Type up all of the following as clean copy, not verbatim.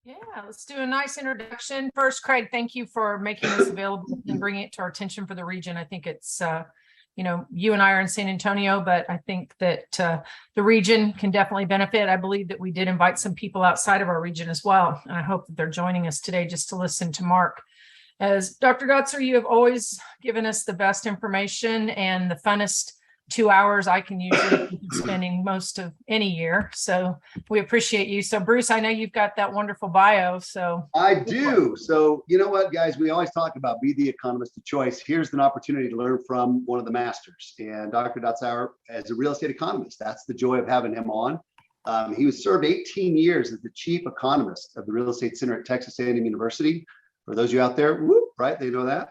Yeah, let's do a nice introduction. First, Craig, thank you for making this available and bringing it to our attention for the region. I think it's, you and I are in San Antonio, but I think that the region can definitely benefit. I believe that we did invite some people outside of our region as well. And I hope that they're joining us today just to listen to Mark. As Dr. Dotzer, you have always given us the best information and the funnest 2 hours I can usually be spending most of any year. So we appreciate you. So Bruce, I know you've got that wonderful bio. So I do. So you know what, guys, we always talk about be the economist of choice. Here's an opportunity to learn from one of the masters. And Dr. Dotzauer, as a real estate economist, that's the joy of having him on. He was served 18 years as the chief economist of the Real Estate Center at Texas A&M University. For those of you out there, whoop, right, they know that.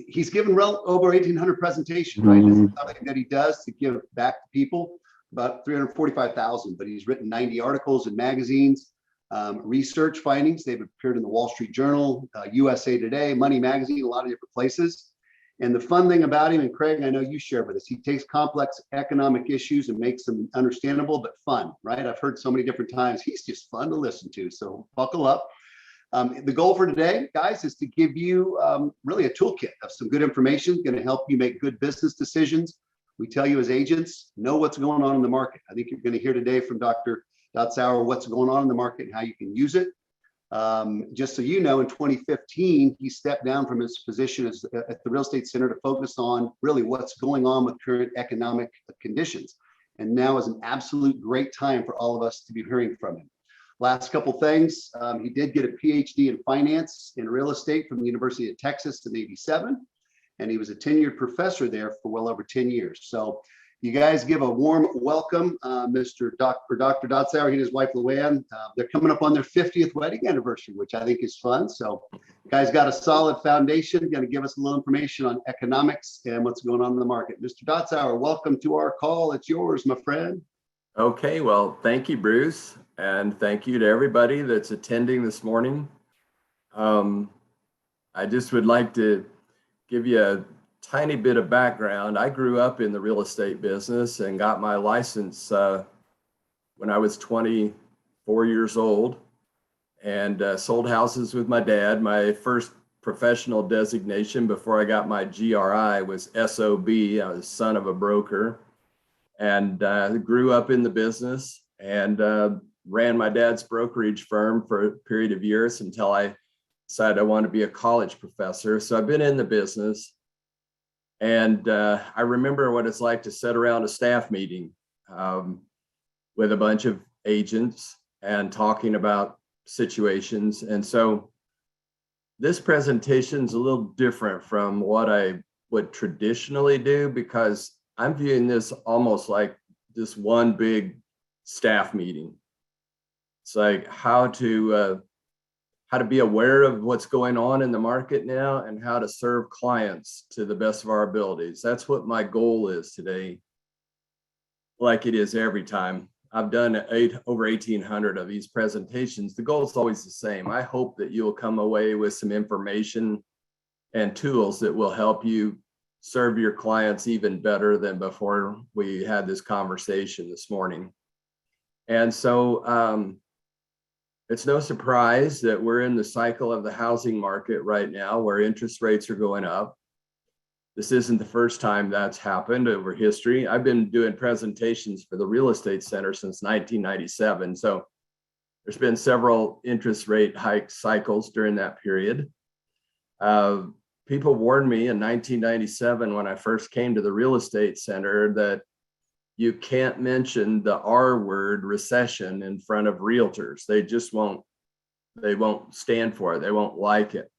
He's given over 1,800 presentations, right? This is something that he does to give back to people, about 345,000, but he's written 90 articles in magazines, research findings. They've appeared in the Wall Street Journal, USA Today, Money Magazine, a lot of different places. And the fun thing about him, and Craig, I know you shared with us, he takes complex economic issues and makes them understandable, but fun, right? I've heard so many different times, he's just fun to listen to. So buckle up. The goal for today, guys, is to give you really a toolkit of some good information, going to help you make good business decisions. We tell you as agents, know what's going on in the market. I think you're going to hear today from Dr. Dotzauer what's going on in the market and how you can use it. Just so you know, in 2015, he stepped down from his position at the Real Estate Center to focus on really what's going on with current economic conditions. And now is an absolute great time for all of us to be hearing from him. Last couple things, he did get a PhD in finance in real estate from the University of Texas in '87, and he was a tenured professor there for well over 10 years. So you guys give a warm welcome, Dr. Dotzauer, he and his wife, Luann. They're coming up on their 50th wedding anniversary, which I think is fun. So guys got a solid foundation, going to give us a little information on economics and what's going on in the market. Mr. Dotzauer, welcome to our call. It's yours, my friend. Okay, well, thank you, Bruce. And thank you to everybody that's attending this morning. I just would like to give you a tiny bit of background. I grew up in the real estate business and got my license when I was 24 years old, and sold houses with my dad. My first professional designation before I got my GRI was SOB. I was son of a broker, and grew up in the business and ran my dad's brokerage firm for a period of years until I decided I wanted to be a college professor. So I've been in the business, and I remember what it's like to sit around a staff meeting with a bunch of agents and talking about situations. And so this presentation is a little different from what I would traditionally do, because I'm viewing this almost like this one big staff meeting. It's like how to be aware of what's going on in the market now and how to serve clients to the best of our abilities. That's what my goal is today, like it is every time. I've done over 1,800 of these presentations. The goal is always the same. I hope that you'll come away with some information and tools that will help you serve your clients even better than before we had this conversation this morning. And so it's no surprise that we're in the cycle of the housing market right now where interest rates are going up. This isn't the first time that's happened over history. I've been doing presentations for the Real Estate Center since 1997. So there's been several interest rate hike cycles during that period. People warned me in 1997 when I first came to the Real Estate Center that you can't mention the R word, recession, in front of realtors. They just won't stand for it. They won't like it.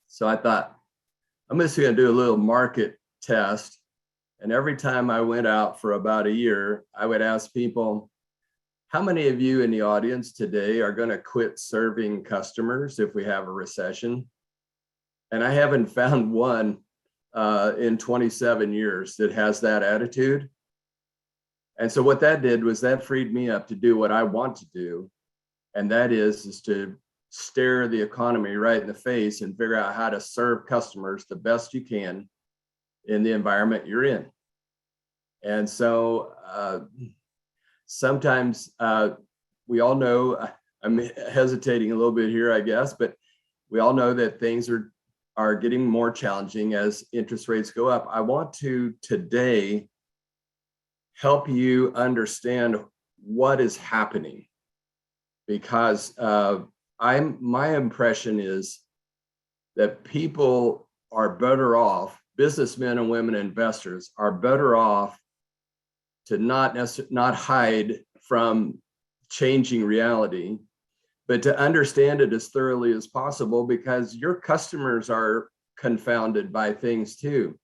So I thought, I'm just going to do a little market test. And every time I went out for about a year, I would ask people, how many of you in the audience today are going to quit serving customers if we have a recession? And I haven't found one in 27 years that has that attitude. And so what that did was that freed me up to do what I want to do. And that is to stare the economy right in the face and figure out how to serve customers the best you can in the environment you're in. And so sometimes we all know I'm hesitating a little bit here, I guess, but we all know that things are getting more challenging as interest rates go up. I want to today help you understand what is happening, because my impression is that people are better off, businessmen and women investors are better off to not hide from changing reality, but to understand it as thoroughly as possible, because your customers are confounded by things too.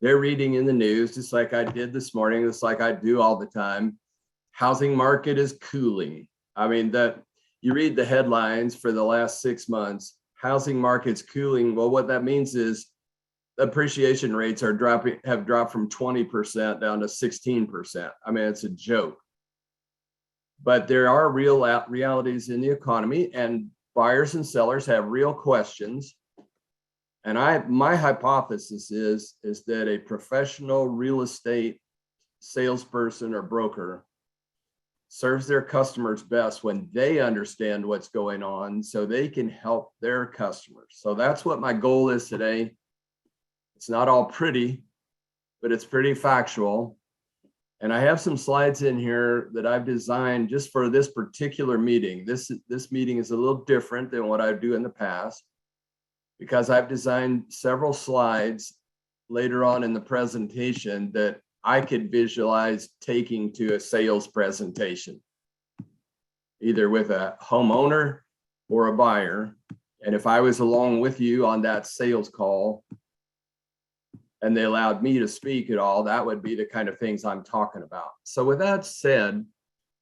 They're reading in the news, just like I did this morning, just like I do all the time. Housing market is cooling. I mean, that you read the headlines for the last 6 months, housing market's cooling. Well, what that means is appreciation rates have dropped from 20% down to 16%. I mean, it's a joke. But there are real realities in the economy, and buyers and sellers have real questions. And my hypothesis is that a professional real estate salesperson or broker serves their customers best when they understand what's going on, so they can help their customers. So that's what my goal is today. It's not all pretty, but it's pretty factual. And I have some slides in here that I've designed just for this particular meeting. This meeting is a little different than what I do in the past, because I've designed several slides later on in the presentation that I could visualize taking to a sales presentation, either with a homeowner or a buyer. And if I was along with you on that sales call and they allowed me to speak at all, that would be the kind of things I'm talking about. So with that said,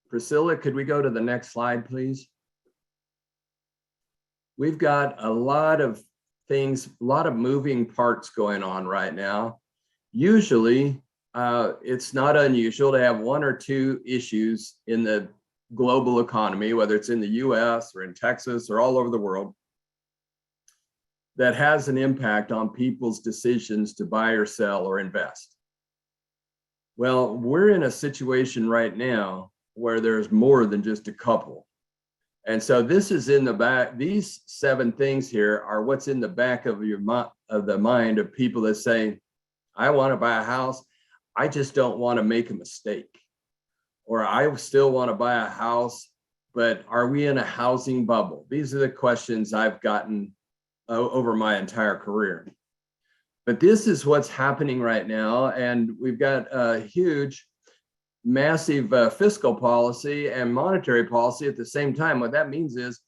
Priscilla, could we go to the next slide, please? We've got a lot of things, a lot of moving parts going on right now. Usually, it's not unusual to have one or two issues in the global economy, whether it's in the US or in Texas or all over the world, that has an impact on people's decisions to buy or sell or invest. Well, we're in a situation right now where there's more than just a couple. And so this is in the back. These 7 things here are what's in the back of the mind of people that say, I want to buy a house. I just don't want to make a mistake. Or I still want to buy a house, but are we in a housing bubble? These are the questions I've gotten over my entire career. But this is what's happening right now. And we've got a huge, massive fiscal policy and monetary policy at the same time. What that means is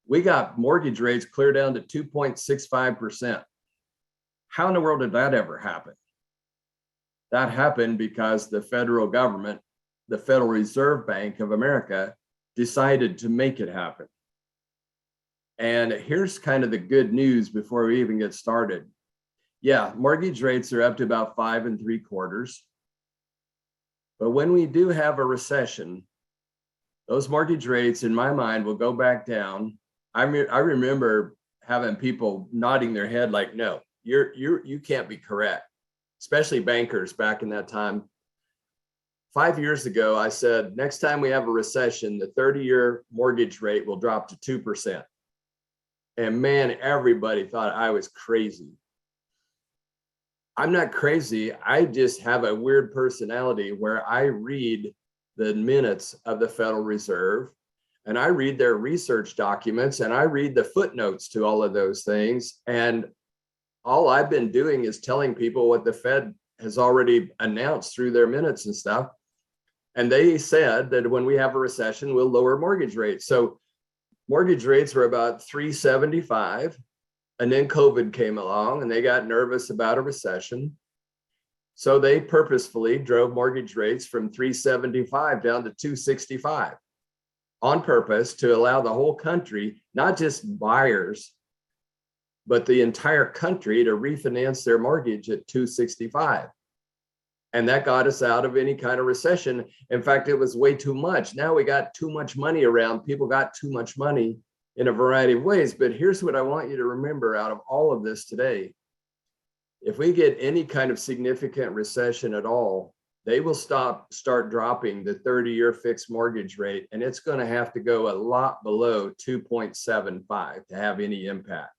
we got mortgage rates clear down to 2.65%. How in the world did that ever happen? That happened because the federal government, the Federal Reserve Bank of America, decided to make it happen. And here's kind of the good news before we even get started. Yeah, mortgage rates are up to about 5 3/4. But when we do have a recession, those mortgage rates, in my mind, will go back down. I remember having people nodding their head like, no, you can't be correct, especially bankers back in that time. 5 years ago, I said, next time we have a recession, the 30-year mortgage rate will drop to 2%. And man, everybody thought I was crazy. I'm not crazy. I just have a weird personality where I read the minutes of the Federal Reserve, and I read their research documents, and I read the footnotes to all of those things. And all I've been doing is telling people what the Fed has already announced through their minutes and stuff. And they said that when we have a recession, we'll lower mortgage rates. So mortgage rates were about 3.75, and then COVID came along and they got nervous about a recession. So they purposefully drove mortgage rates from 3.75 down to 2.65 on purpose to allow the whole country, not just buyers, but the entire country, to refinance their mortgage at 2.65. And that got us out of any kind of recession. In fact, it was way too much. Now we got too much money around. People got too much money in a variety of ways. But here's what I want you to remember out of all of this today. If we get any kind of significant recession at all, they will start dropping the 30-year fixed mortgage rate, and it's going to have to go a lot below 2.75 to have any impact.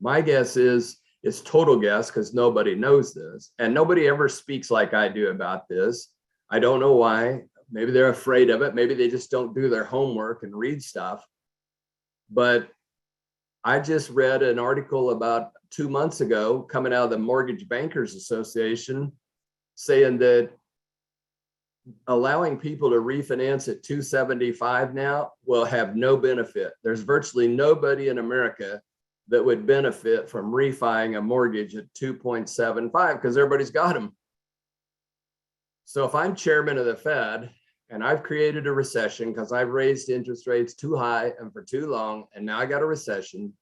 My guess is, it's total guess because nobody knows this, and nobody ever speaks like I do about this. I don't know why. Maybe they're afraid of it. Maybe they just don't do their homework and read stuff. But I just read an article about 2 months ago coming out of the Mortgage Bankers Association saying that allowing people to refinance at 275 now will have no benefit. There's virtually nobody in America that would benefit from refining a mortgage at 2.75 because everybody's got them. So if I'm chairman of the Fed and I've created a recession because I've raised interest rates too high and for too long, and now I got a recession,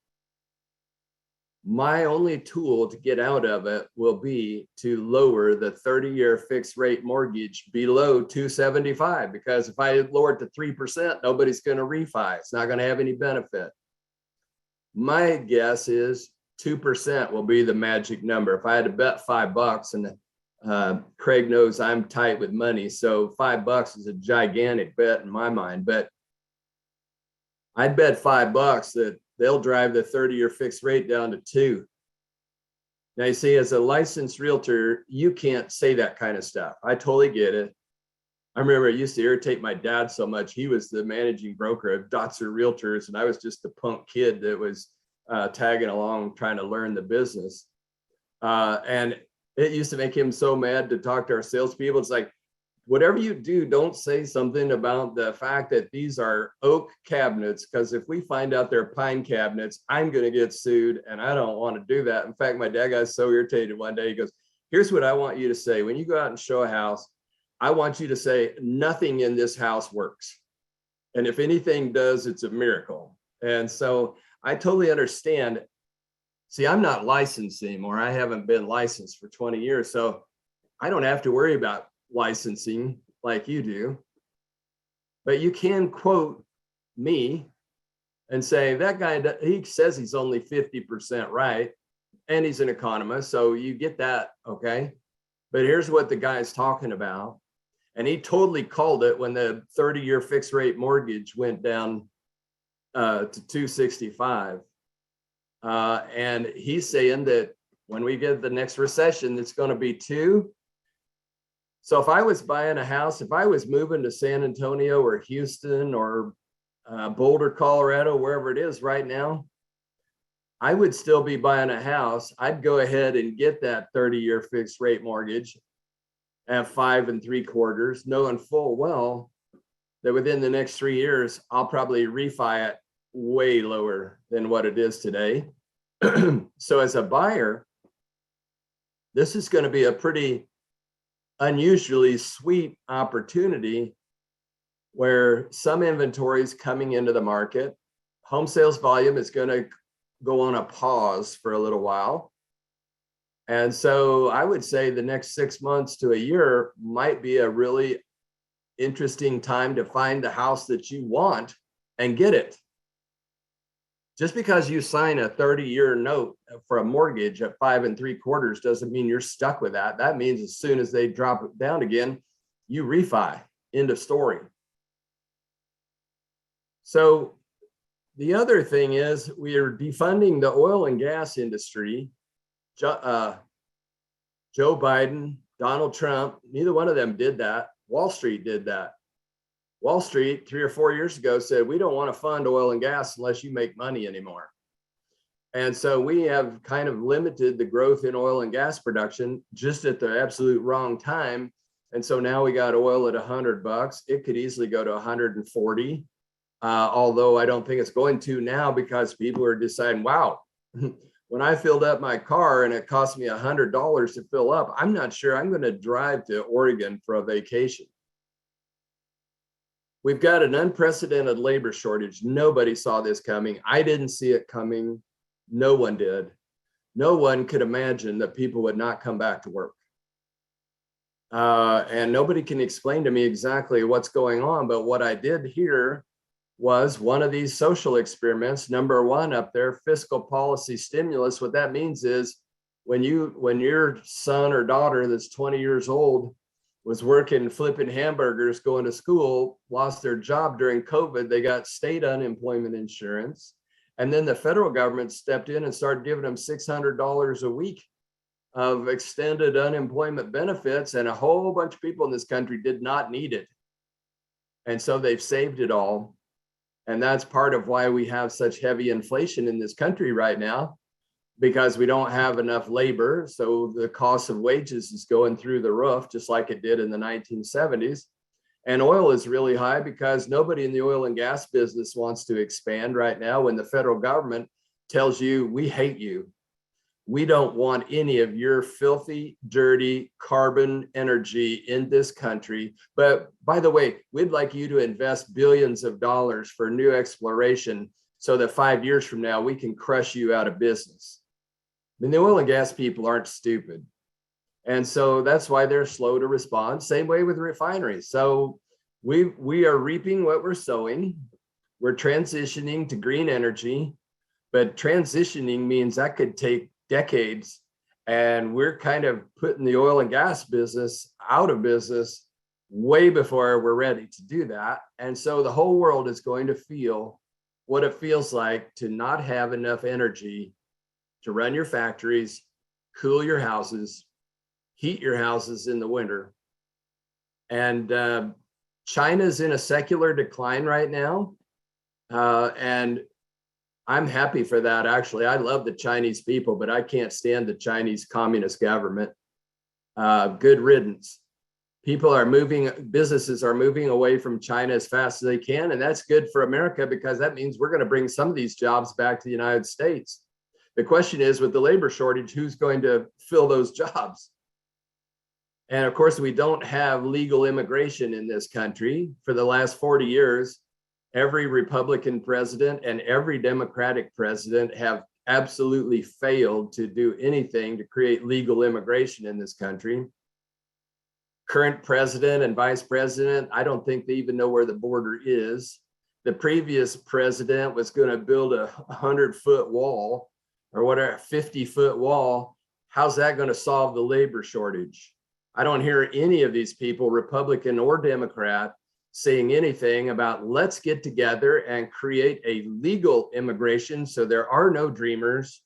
my only tool to get out of it will be to lower the 30-year fixed rate mortgage below 275, because if I lower it to 3%, nobody's going to refi. It's not going to have any benefit. My guess is 2% will be the magic number. If I had to bet $5, and Craig knows I'm tight with money, so $5 is a gigantic bet in my mind, but I'd bet $5 that they'll drive the 30-year fixed rate down to 2. Now, you see, as a licensed realtor, you can't say that kind of stuff. I totally get it. I remember it used to irritate my dad so much. He was the managing broker of Dotzer Realtors, and I was just the punk kid that was tagging along trying to learn the business. And it used to make him so mad to talk to our salespeople. It's like, whatever you do, don't say something about the fact that these are oak cabinets, because if we find out they're pine cabinets, I'm going to get sued, and I don't want to do that. In fact, my dad got so irritated one day. He goes, here's what I want you to say. When you go out and show a house, I want you to say, nothing in this house works. And if anything does, it's a miracle. And so I totally understand. See, I'm not licensed anymore. I haven't been licensed for 20 years. So I don't have to worry about licensing like you do. But you can quote me and say, that guy, he says he's only 50% right, and he's an economist. So you get that, okay? But here's what the guy's talking about. And he totally called it when the 30-year fixed rate mortgage went down to 265. And he's saying that when we get the next recession, it's going to be 2. So if I was buying a house, if I was moving to San Antonio or Houston or Boulder, Colorado, wherever it is right now, I would still be buying a house. I'd go ahead and get that 30-year fixed rate mortgage at 5 3/4, knowing full well that within the next 3 years, I'll probably refi it way lower than what it is today. So as a buyer, this is going to be a pretty unusually sweet opportunity where some inventory is coming into the market. Home sales volume is going to go on a pause for a little while. And so I would say the next 6 months to a year might be a really interesting time to find the house that you want and get it. Just because you sign a 30-year note for a mortgage at 5 3/4 doesn't mean you're stuck with that. That means as soon as they drop it down again, you refi. End of story. So the other thing is we are defunding the oil and gas industry. Joe Biden, Donald Trump, neither one of them did that. Wall Street did that. Wall Street 3 or 4 years ago said, we don't want to fund oil and gas unless you make money anymore. And so we have kind of limited the growth in oil and gas production just at the absolute wrong time. And so now we got oil at $100. It could easily go to 140. Although I don't think it's going to now, because people are deciding, wow, when I filled up my car and it cost me $100 to fill up, I'm not sure I'm going to drive to Oregon for a vacation. We've got an unprecedented labor shortage. Nobody saw this coming. I didn't see it coming. No one did. No one could imagine that people would not come back to work. And nobody can explain to me exactly what's going on. But what I did hear was one of these social experiments, number 1 up there, fiscal policy stimulus. What that means is when your son or daughter that's 20 years old was working flipping hamburgers, going to school, lost their job during COVID. They got state unemployment insurance. And then the federal government stepped in and started giving them $600 a week of extended unemployment benefits. And a whole bunch of people in this country did not need it. And so they've saved it all. And that's part of why we have such heavy inflation in this country right now, because we don't have enough labor. So the cost of wages is going through the roof, just like it did in the 1970s. And oil is really high because nobody in the oil and gas business wants to expand right now when the federal government tells you, we hate you. We don't want any of your filthy, dirty carbon energy in this country. But by the way, we'd like you to invest billions of dollars for new exploration so that 5 years from now, we can crush you out of business. I mean, the oil and gas people aren't stupid. And so that's why they're slow to respond. Same way with refineries. So we are reaping what we're sowing. We're transitioning to green energy, but transitioning means that could take decades. And we're kind of putting the oil and gas business out of business way before we're ready to do that. And so the whole world is going to feel what it feels like to not have enough energy to run your factories, cool your houses, heat your houses in the winter. And China's in a secular decline right now. And I'm happy for that, actually. I love the Chinese people, but I can't stand the Chinese communist government. Good riddance. Businesses are moving away from China as fast as they can. And that's good for America because that means we're going to bring some of these jobs back to the United States. The question is, with the labor shortage, who's going to fill those jobs? And of course, we don't have legal immigration in this country. For the last 40 years, every Republican president and every Democratic president have absolutely failed to do anything to create legal immigration in this country. Current president and vice president, I don't think they even know where the border is. The previous president was going to build a 100-foot wall or whatever, 50-foot wall. How's that going to solve the labor shortage? I don't hear any of these people, Republican or Democrat, saying anything about let's get together and create a legal immigration so there are no dreamers.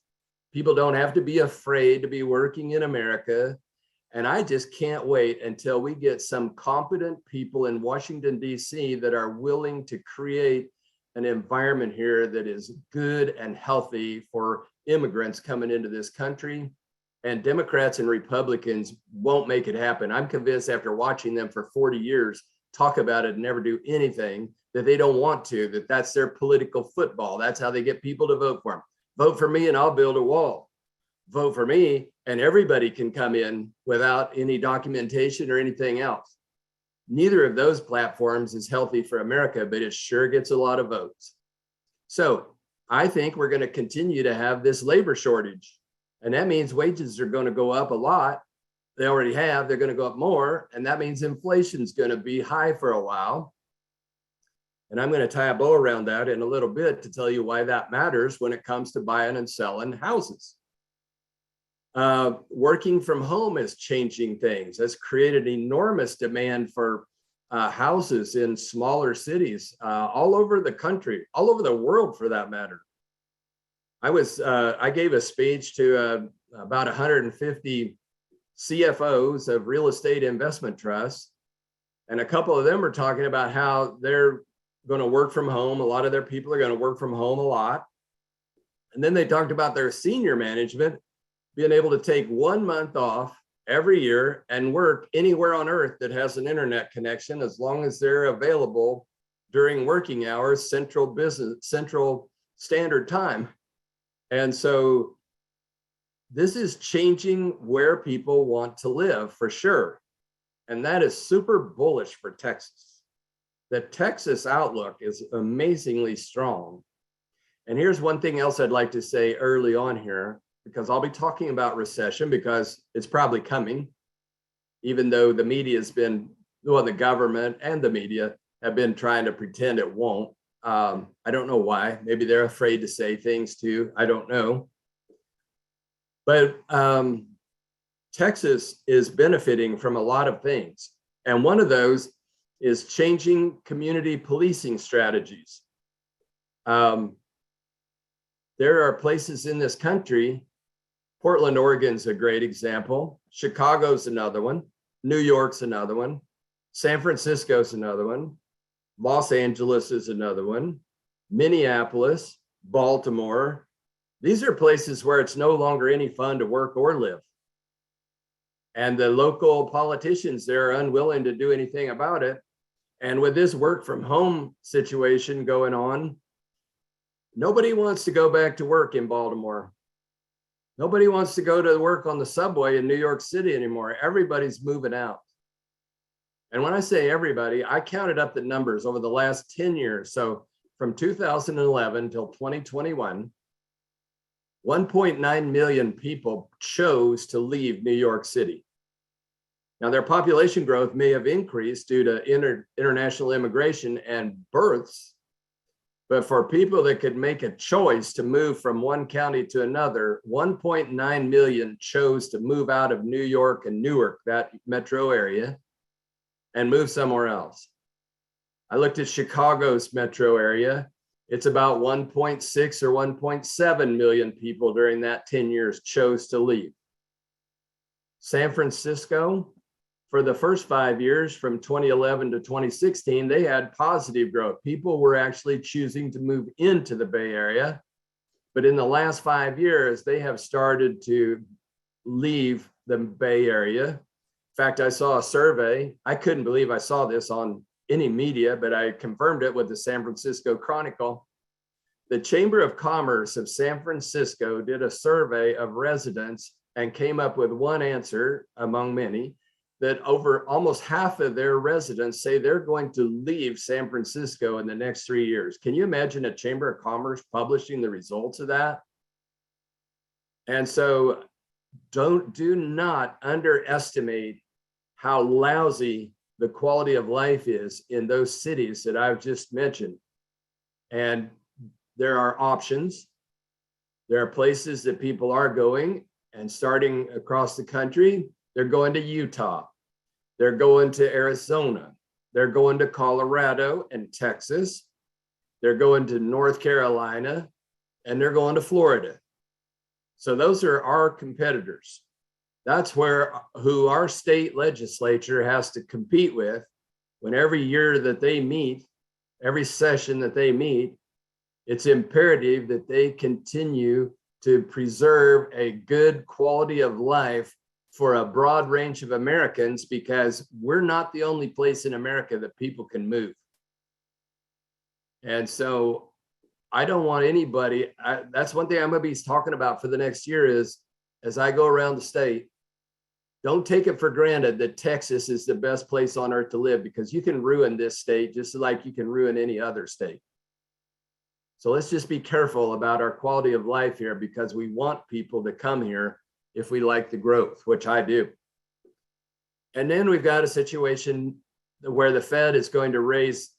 People don't have to be afraid to be working in America. And I just can't wait until we get some competent people in Washington, D.C. that are willing to create an environment here that is good and healthy for immigrants coming into this country. And Democrats and Republicans won't make it happen. I'm convinced after watching them for 40 years, talk about it and never do anything, that they don't want to, that's their political football. That's how they get people to vote for them. Vote for me and I'll build a wall. Vote for me and everybody can come in without any documentation or anything else. Neither of those platforms is healthy for America, but it sure gets a lot of votes. So I think we're going to continue to have this labor shortage. And that means wages are going to go up a lot. They already have, they're going to go up more. And that means inflation is going to be high for a while. And I'm going to tie a bow around that in a little bit to tell you why that matters when it comes to buying and selling houses. Working from home is changing things. That's created enormous demand for houses in smaller cities all over the country, all over the world for that matter. I gave a speech to about 150 CFOs of real estate investment trusts. And a couple of them are talking about how they're going to work from home. A lot of their people are going to work from home a lot. And then they talked about their senior management being able to take 1 month off every year and work anywhere on earth that has an internet connection, as long as they're available during working hours, Central Standard Time. And so this is changing where people want to live for sure. And that is super bullish for Texas. The Texas outlook is amazingly strong. And here's one thing else I'd like to say early on here, because I'll be talking about recession because it's probably coming, even though the media has been, well, the government and the media have been trying to pretend it won't. I don't know why. Maybe they're afraid to say things too. I don't know. But Texas is benefiting from a lot of things. And one of those is changing community policing strategies. There are places in this country, Portland, Oregon's a great example. Chicago's another one. New York's another one. San Francisco's another one. Los Angeles is another one. Minneapolis, Baltimore. These are places where it's no longer any fun to work or live. And the local politicians, they're unwilling to do anything about it. And with this work from home situation going on, nobody wants to go back to work in Baltimore. Nobody wants to go to work on the subway in New York City anymore. Everybody's moving out. And when I say everybody, I counted up the numbers over the last 10 years. So from 2011 till 2021, 1.9 million people chose to leave New York City. Now, their population growth may have increased due to international immigration and births, but for people that could make a choice to move from one county to another, 1.9 million chose to move out of New York and Newark, that metro area, and move somewhere else. I looked at Chicago's metro area. It's about 1.6 or 1.7 million people during that 10 years chose to leave. San Francisco, for the first 5 years, from 2011 to 2016, they had positive growth. People were actually choosing to move into the Bay Area. But in the last 5 years, they have started to leave the Bay Area. In fact, I saw a survey. I couldn't believe I saw this on any media, but I confirmed it with the San Francisco Chronicle. The Chamber of Commerce of San Francisco did a survey of residents and came up with one answer among many, that over almost half of their residents say they're going to leave San Francisco in the next 3 years. Can you imagine a Chamber of Commerce publishing the results of that? And so do not underestimate how lousy the quality of life is in those cities that I've just mentioned. And there are options. There are places that people are going, and starting across the country, they're going to Utah. They're going to Arizona. They're going to Colorado and Texas. They're going to North Carolina, and they're going to Florida. So those are our competitors. That's who our state legislature has to compete with when every year that they meet, every session that they meet, it's imperative that they continue to preserve a good quality of life for a broad range of Americans, because we're not the only place in America that people can move. And so I don't want anybody, that's one thing I'm going to be talking about for the next year is, as I go around the state, don't take it for granted that Texas is the best place on earth to live, because you can ruin this state just like you can ruin any other state. So let's just be careful about our quality of life here, because we want people to come here if we like the growth, which I do. And then we've got a situation where the Fed is going to raise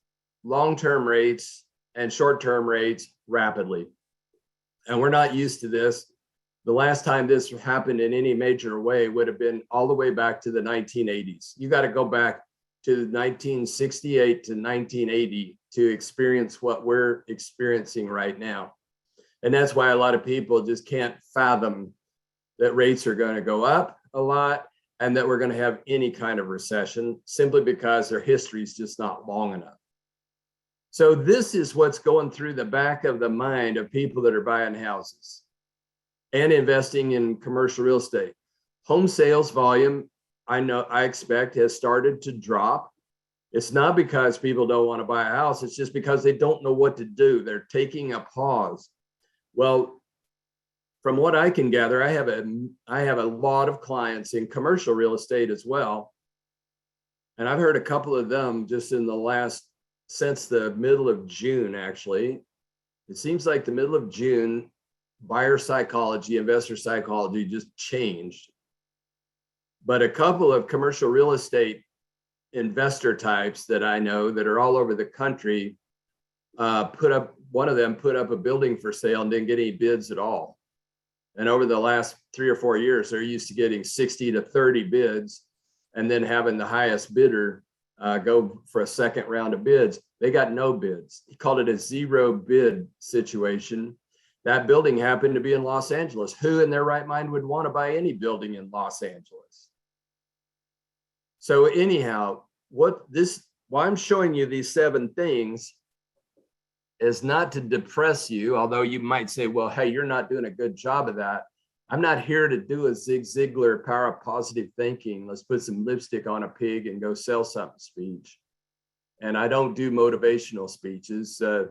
long-term rates and short-term rates rapidly. And we're not used to this. The last time this happened in any major way would have been all the way back to the 1980s. You got to go back to 1968 to 1980 to experience what we're experiencing right now. And that's why a lot of people just can't fathom that rates are going to go up a lot and that we're going to have any kind of recession, simply because their history is just not long enough. So this is what's going through the back of the mind of people that are buying houses and investing in commercial real estate. Home sales volume, I expect, has started to drop. It's not because people don't want to buy a house. It's just because they don't know what to do. They're taking a pause. Well, from what I can gather, I have a lot of clients in commercial real estate as well. And I've heard a couple of them just since the middle of June, actually. It seems like the middle of June, buyer psychology, investor psychology just changed. But a couple of commercial real estate investor types that I know that are all over the country one of them put up a building for sale and didn't get any bids at all. And over the last 3 or 4 years, they're used to getting 60 to 30 bids. and then having the highest bidder go for a second round of bids. They got no bids. He called it a zero bid situation. That building happened to be in Los Angeles. Who in their right mind would want to buy any building in Los Angeles? So anyhow, why I'm showing you these 7 things is not to depress you, although you might say, well, hey, you're not doing a good job of that. I'm not here to do a Zig Ziglar power of positive thinking. Let's put some lipstick on a pig and go sell something speech. And I don't do motivational speeches. A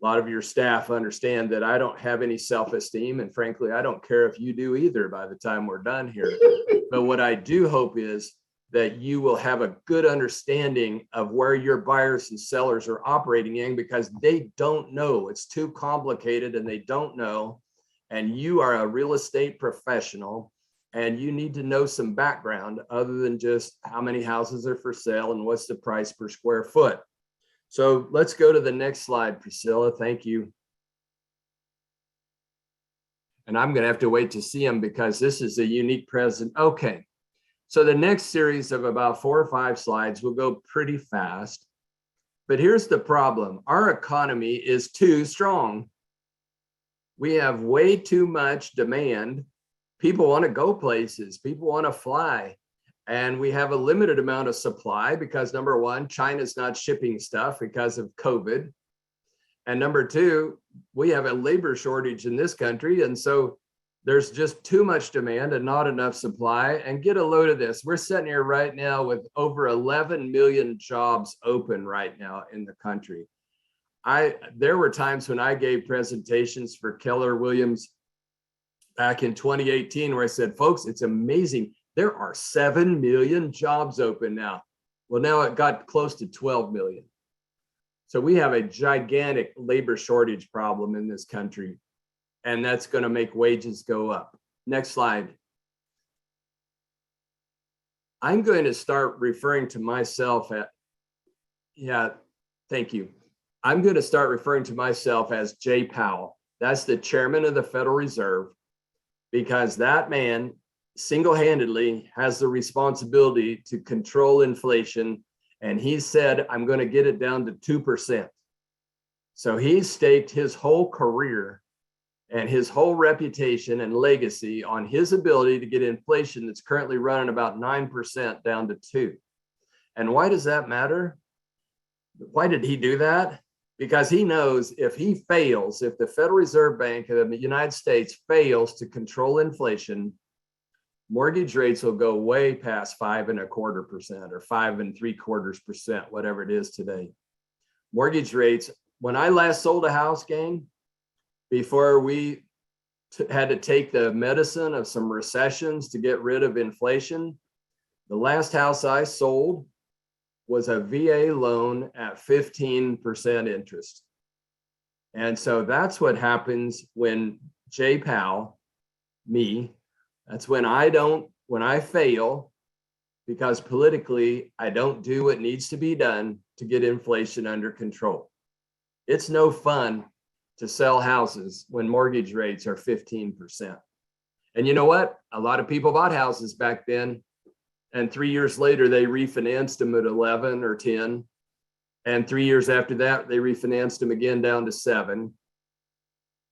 lot of your staff understand that I don't have any self-esteem. And frankly, I don't care if you do either by the time we're done here. But what I do hope is that you will have a good understanding of where your buyers and sellers are operating in, because they don't know. It's too complicated and they don't know. And you are a real estate professional and you need to know some background other than just how many houses are for sale and what's the price per square foot. So let's go to the next slide, Priscilla. Thank you. And I'm going to have to wait to see them because this is a unique present. Okay. So the next series of about 4 or 5 slides will go pretty fast. But here's the problem. Our economy is too strong. We have way too much demand. People want to go places. People want to fly. And we have a limited amount of supply because number 1, China's not shipping stuff because of COVID. And number 2, we have a labor shortage in this country. And so there's just too much demand and not enough supply. And get a load of this. We're sitting here right now with over 11 million jobs open right now in the country. There were times when I gave presentations for Keller Williams back in 2018 where I said, folks, it's amazing. There are 7 million jobs open now. Well, now it got close to 12 million. So we have a gigantic labor shortage problem in this country. And that's going to make wages go up. Next slide. I'm going to start referring to myself thank you. I'm going to start referring to myself as Jay Powell. That's the chairman of the Federal Reserve, because that man single-handedly has the responsibility to control inflation. And he said, I'm going to get it down to 2%. So he staked his whole career and his whole reputation and legacy on his ability to get inflation that's currently running about 9% down to 2%. And why does that matter? Why did he do that? Because he knows if he fails, if the Federal Reserve Bank of the United States fails to control inflation, mortgage rates will go way past 5.25% or 5.75%, whatever it is today. Mortgage rates, when I last sold a house, gang, before we had to take the medicine of some recessions to get rid of inflation, the last house I sold was a VA loan at 15% interest. And so that's what happens when Jay Powell, me, that's when I fail, because politically I don't do what needs to be done to get inflation under control. It's no fun to sell houses when mortgage rates are 15%. And you know what? A lot of people bought houses back then, and 3 years later, they refinanced them at 11 or 10. And 3 years after that, they refinanced them again down to 7.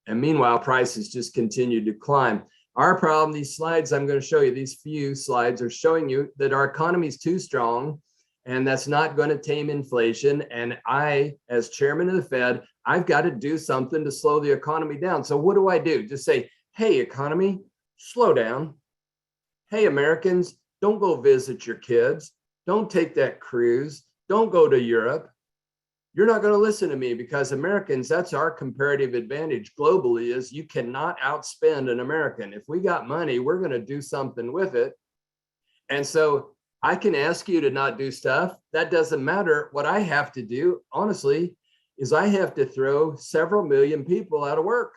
And meanwhile, prices just continued to climb. Our problem, these slides I'm going to show you, these few slides are showing you that our economy is too strong, and that's not going to tame inflation. And I, as chairman of the Fed, I've got to do something to slow the economy down. So what do? Just say, hey, economy, slow down. Hey, Americans, don't go visit your kids. Don't take that cruise. Don't go to Europe. You're not going to listen to me, because Americans, that's our comparative advantage globally, is you cannot outspend an American. If we got money, we're going to do something with it. And so I can ask you to not do stuff. That doesn't matter. What I have to do, honestly, is I have to throw several million people out of work.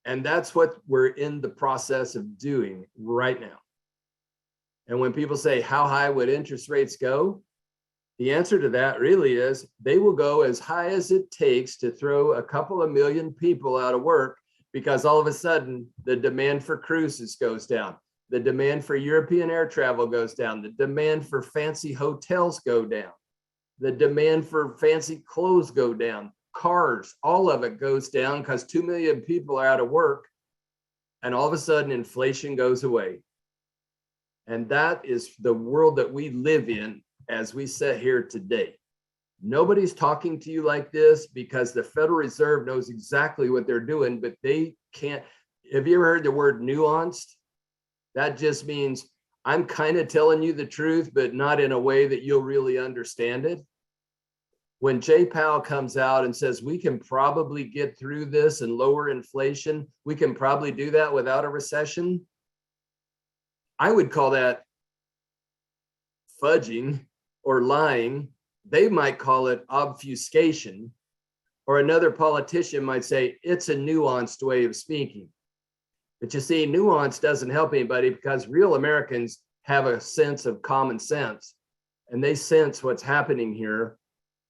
And that's what we're in the process of doing right now. And when people say, how high would interest rates go? The answer to that really is they will go as high as it takes to throw a couple of million people out of work, because all of a sudden the demand for cruises goes down. The demand for European air travel goes down. The demand for fancy hotels go down. The demand for fancy clothes go down. Cars, all of it goes down because 2 million people are out of work. And all of a sudden, inflation goes away. And that is the world that we live in as we sit here today. Nobody's talking to you like this because the Federal Reserve knows exactly what they're doing, but they can't. Have you ever heard the word nuanced? That just means I'm kind of telling you the truth, but not in a way that you'll really understand it. When Jay Powell comes out and says we can probably get through this and lower inflation, we can probably do that without a recession, I would call that fudging or lying. They might call it obfuscation, or another politician might say it's a nuanced way of speaking. But you see, nuance doesn't help anybody because real Americans have a sense of common sense and they sense what's happening here.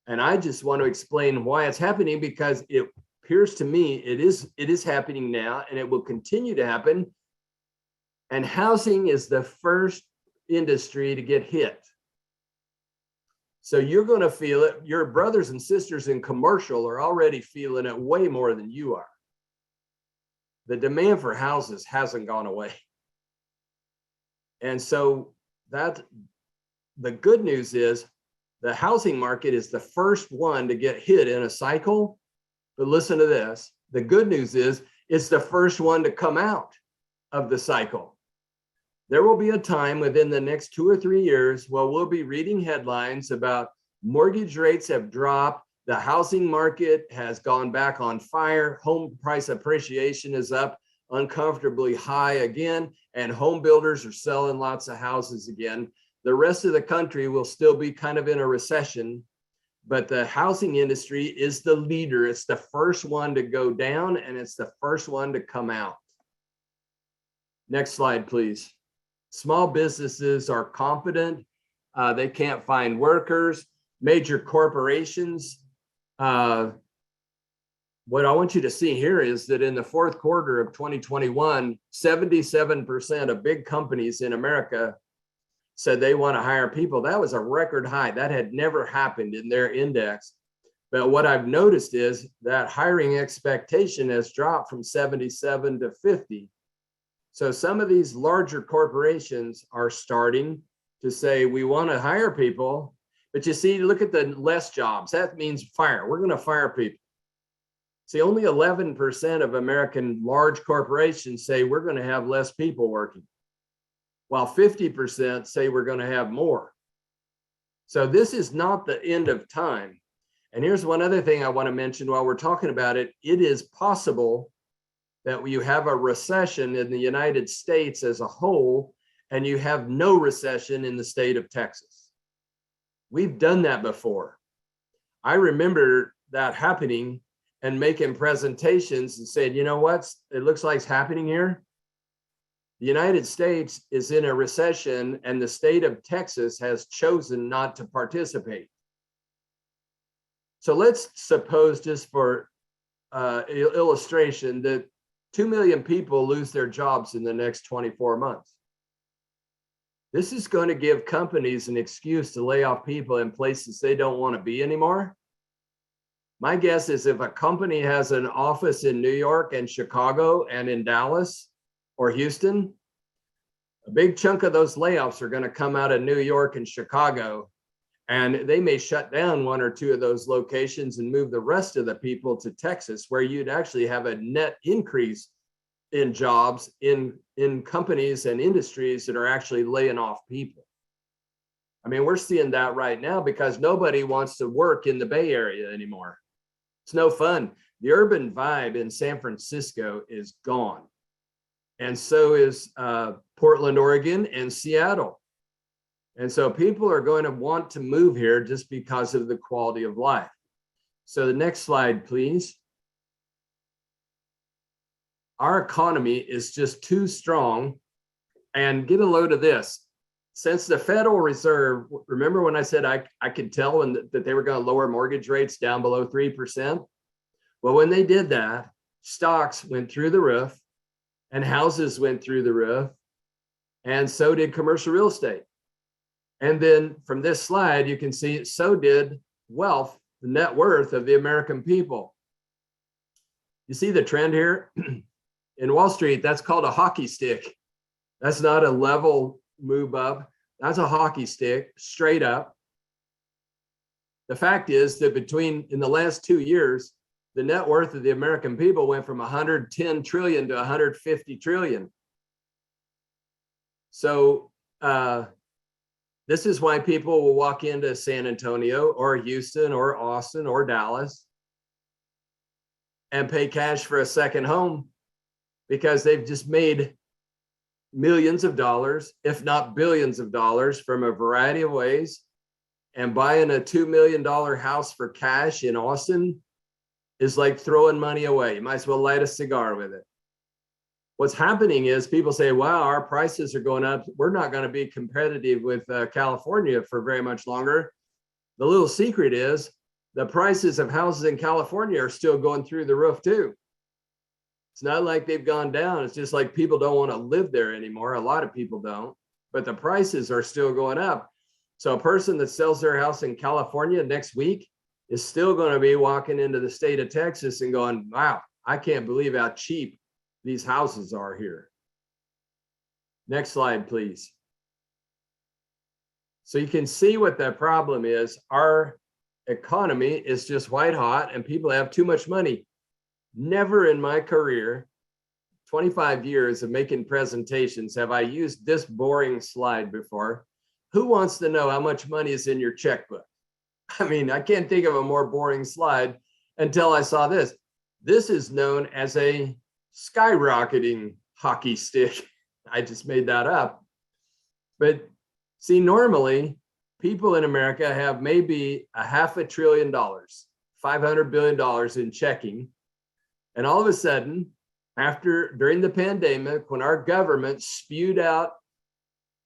And I just want to explain why it's happening, because it appears to me it is happening now and it will continue to happen. And housing is the first industry to get hit. So you're going to feel it. Your brothers and sisters in commercial are already feeling it way more than you are. The demand for houses hasn't gone away. And so that the good news is the housing market is the first one to get hit in a cycle. But listen to this. The good news is it's the first one to come out of the cycle. There will be a time within the next 2 or 3 years where we'll be reading headlines about mortgage rates have dropped, the housing market has gone back on fire, home price appreciation is up uncomfortably high again, and home builders are selling lots of houses again. The rest of the country will still be kind of in a recession, but the housing industry is the leader. It's the first one to go down and it's the first one to come out. Next slide, please. Small businesses are confident. They can't find workers. Major corporations. What I want you to see here is that in the fourth quarter of 2021, 77% of big companies in America said they want to hire people. That was a record high. That had never happened in their index. But what I've noticed is that hiring expectation has dropped from 77 to 50. So some of these larger corporations are starting to say, we want to hire people, but you see, look at the less jobs. That means fire. We're going to fire people. See, only 11% of American large corporations say we're going to have less people working, while 50% say we're going to have more. So this is not the end of time. And here's one other thing I want to mention while we're talking about it. It is possible that you have a recession in the United States as a whole, and you have no recession in the state of Texas. We've done that before. I remember that happening and making presentations and saying, you know what, it looks like it's happening here. The United States is in a recession and the state of Texas has chosen not to participate. So let's suppose, just for illustration, that 2 million people lose their jobs in the next 24 months. This is going to give companies an excuse to lay off people in places they don't want to be anymore. My guess is if a company has an office in New York and Chicago and in Dallas or Houston, a big chunk of those layoffs are going to come out of New York and Chicago, and they may shut down 1 or 2 of those locations and move the rest of the people to Texas, where you'd actually have a net increase in jobs in companies and industries that are actually laying off people. I mean, we're seeing that right now because nobody wants to work in the Bay Area anymore. It's no fun. The urban vibe in San Francisco is gone. And so is Portland, Oregon, and Seattle. And so people are going to want to move here just because of the quality of life. So the next slide, please. Our economy is just too strong. And get a load of this. Since the Federal Reserve, remember when I said I could tell that they were going to lower mortgage rates down below 3%? Well, when they did that, stocks went through the roof and houses went through the roof. and so did commercial real estate. And then from this slide, you can see so did wealth, the net worth of the American people. You see the trend here? In Wall Street, that's called a hockey stick. That's not a level move up. That's a hockey stick, straight up. The fact is that in the last 2 years, the net worth of the American people went from 110 trillion to 150 trillion. So this is why people will walk into San Antonio or Houston or Austin or Dallas and pay cash for a second home, because they've just made millions of dollars, if not billions of dollars, from a variety of ways. And buying a $2 million house for cash in Austin is like throwing money away. You might as well light a cigar with it. What's happening is people say, wow, our prices are going up. We're not going to be competitive with California for very much longer. The little secret is the prices of houses in California are still going through the roof too. It's not like they've gone down. It's just like people don't want to live there anymore. A lot of people don't, but the prices are still going up. So a person that sells their house in California next week is still going to be walking into the state of Texas and going, wow, I can't believe how cheap these houses are here. Next slide, please. So you can see what the problem is. Our economy is just white hot and people have too much money. Never in my career, 25 years of making presentations, have I used this boring slide before. Who wants to know how much money is in your checkbook? I mean, I can't think of a more boring slide until I saw this. This is known as a skyrocketing hockey stick. I just made that up. But see, normally people in America have maybe $500 billion, $500 billion in checking. And all of a sudden, during the pandemic, when our government spewed out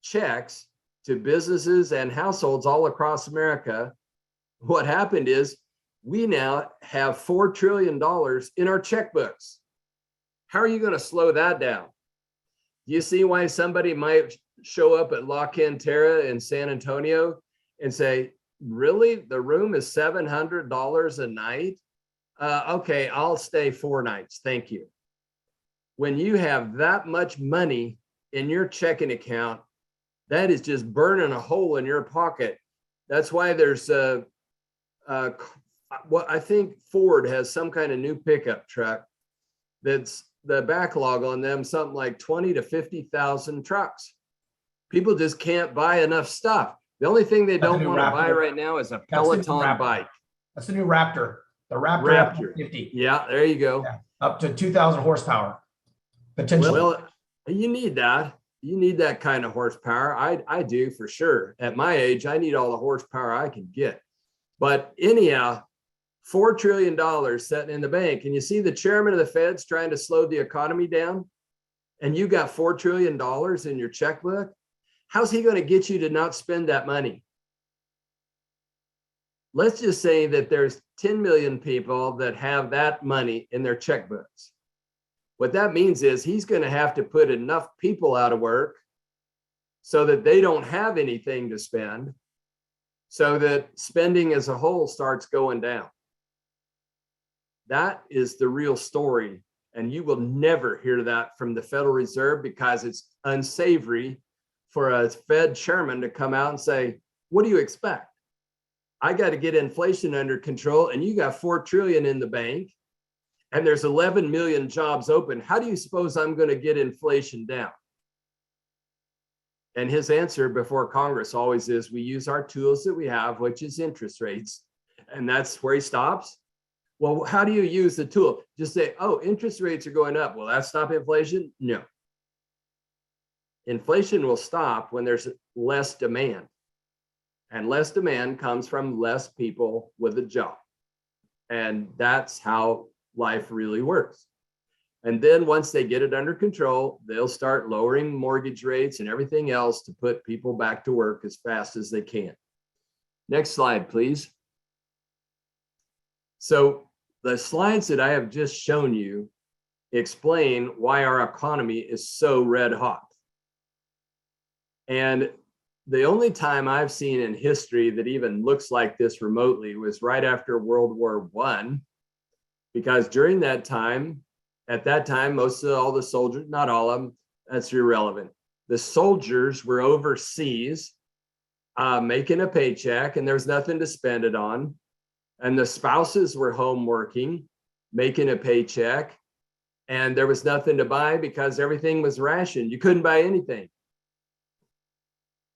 checks to businesses and households all across America, what happened is we now have $4 trillion in our checkbooks. How are you going to slow that down? Do you see why somebody might show up at La Cantera in San Antonio and say, really, the room is $700 a night? Okay, I'll stay 4 nights. Thank you. When you have that much money in your checking account, that is just burning a hole in your pocket. That's why there's what I think Ford has some kind of new pickup truck that's the backlog on them, something like 20 to 50,000 trucks. People just can't buy enough stuff. The only thing they don't want to buy right now is a Peloton bike. That's the new Raptor. The Raptor 50. Yeah, there you go. Yeah, up to 2,000 horsepower. Potentially. Well, you need that. You need that kind of horsepower. I do for sure. At my age, I need all the horsepower I can get. But anyhow, $4 trillion sitting in the bank. And you see the chairman of the Fed's trying to slow the economy down. And you got $4 trillion in your checkbook. How's he going to get you to not spend that money? Let's just say that there's 10 million people that have that money in their checkbooks. What that means is he's going to have to put enough people out of work so that they don't have anything to spend, so that spending as a whole starts going down. That is the real story. And you will never hear that from the Federal Reserve, because it's unsavory for a Fed chairman to come out and say, what do you expect? I got to get inflation under control, and you got 4 trillion in the bank, and there's 11 million jobs open. How do you suppose I'm going to get inflation down? And his answer before Congress always is, we use our tools that we have, which is interest rates. And that's where he stops. Well, how do you use the tool? Just say, oh, interest rates are going up. Will that stop inflation? No. Inflation will stop when there's less demand. And less demand comes from less people with a job. And that's how life really works. And then once they get it under control, they'll start lowering mortgage rates and everything else to put people back to work as fast as they can. Next slide, please. So the slides that I have just shown you explain why our economy is so red hot. And the only time I've seen in history that even looks like this remotely was right after World War I, because during that time, at that time, most of all the soldiers, not all of them, that's irrelevant. The soldiers were overseas making a paycheck, and there was nothing to spend it on. And the spouses were home working, making a paycheck, and there was nothing to buy because everything was rationed. You couldn't buy anything.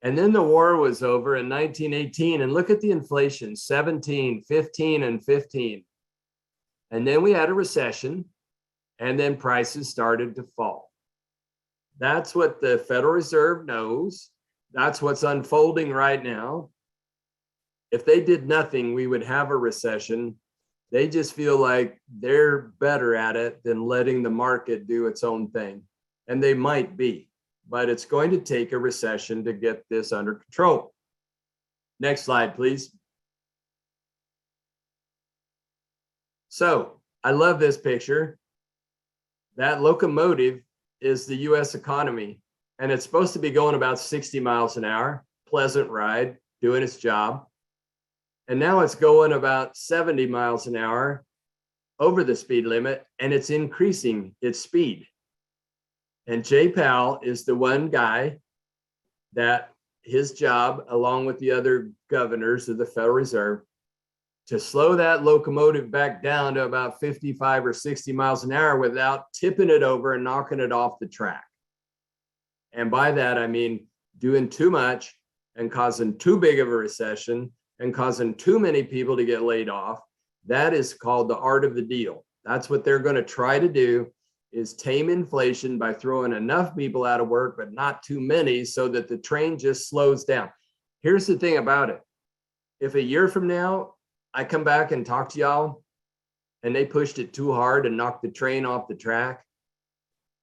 And then the war was over in 1918, and look at the inflation, 17, 15, and 15. And then we had a recession, and then prices started to fall. That's what the Federal Reserve knows. That's what's unfolding right now. If they did nothing, we would have a recession. They just feel like they're better at it than letting the market do its own thing. And they might be, but it's going to take a recession to get this under control. Next slide, please. So I love this picture. That locomotive is the US economy, and it's supposed to be going about 60 miles an hour, pleasant ride, doing its job. And now it's going about 70 miles an hour over the speed limit, and it's increasing its speed. And Jay Powell is the one guy that his job, along with the other governors of the Federal Reserve, to slow that locomotive back down to about 55 or 60 miles an hour without tipping it over and knocking it off the track. And by that, I mean doing too much and causing too big of a recession and causing too many people to get laid off. That is called the art of the deal. That's what they're going to try to do, is tame inflation by throwing enough people out of work, but not too many, so that the train just slows down. Here's the thing about it. If a year from now, I come back and talk to y'all and they pushed it too hard and knocked the train off the track,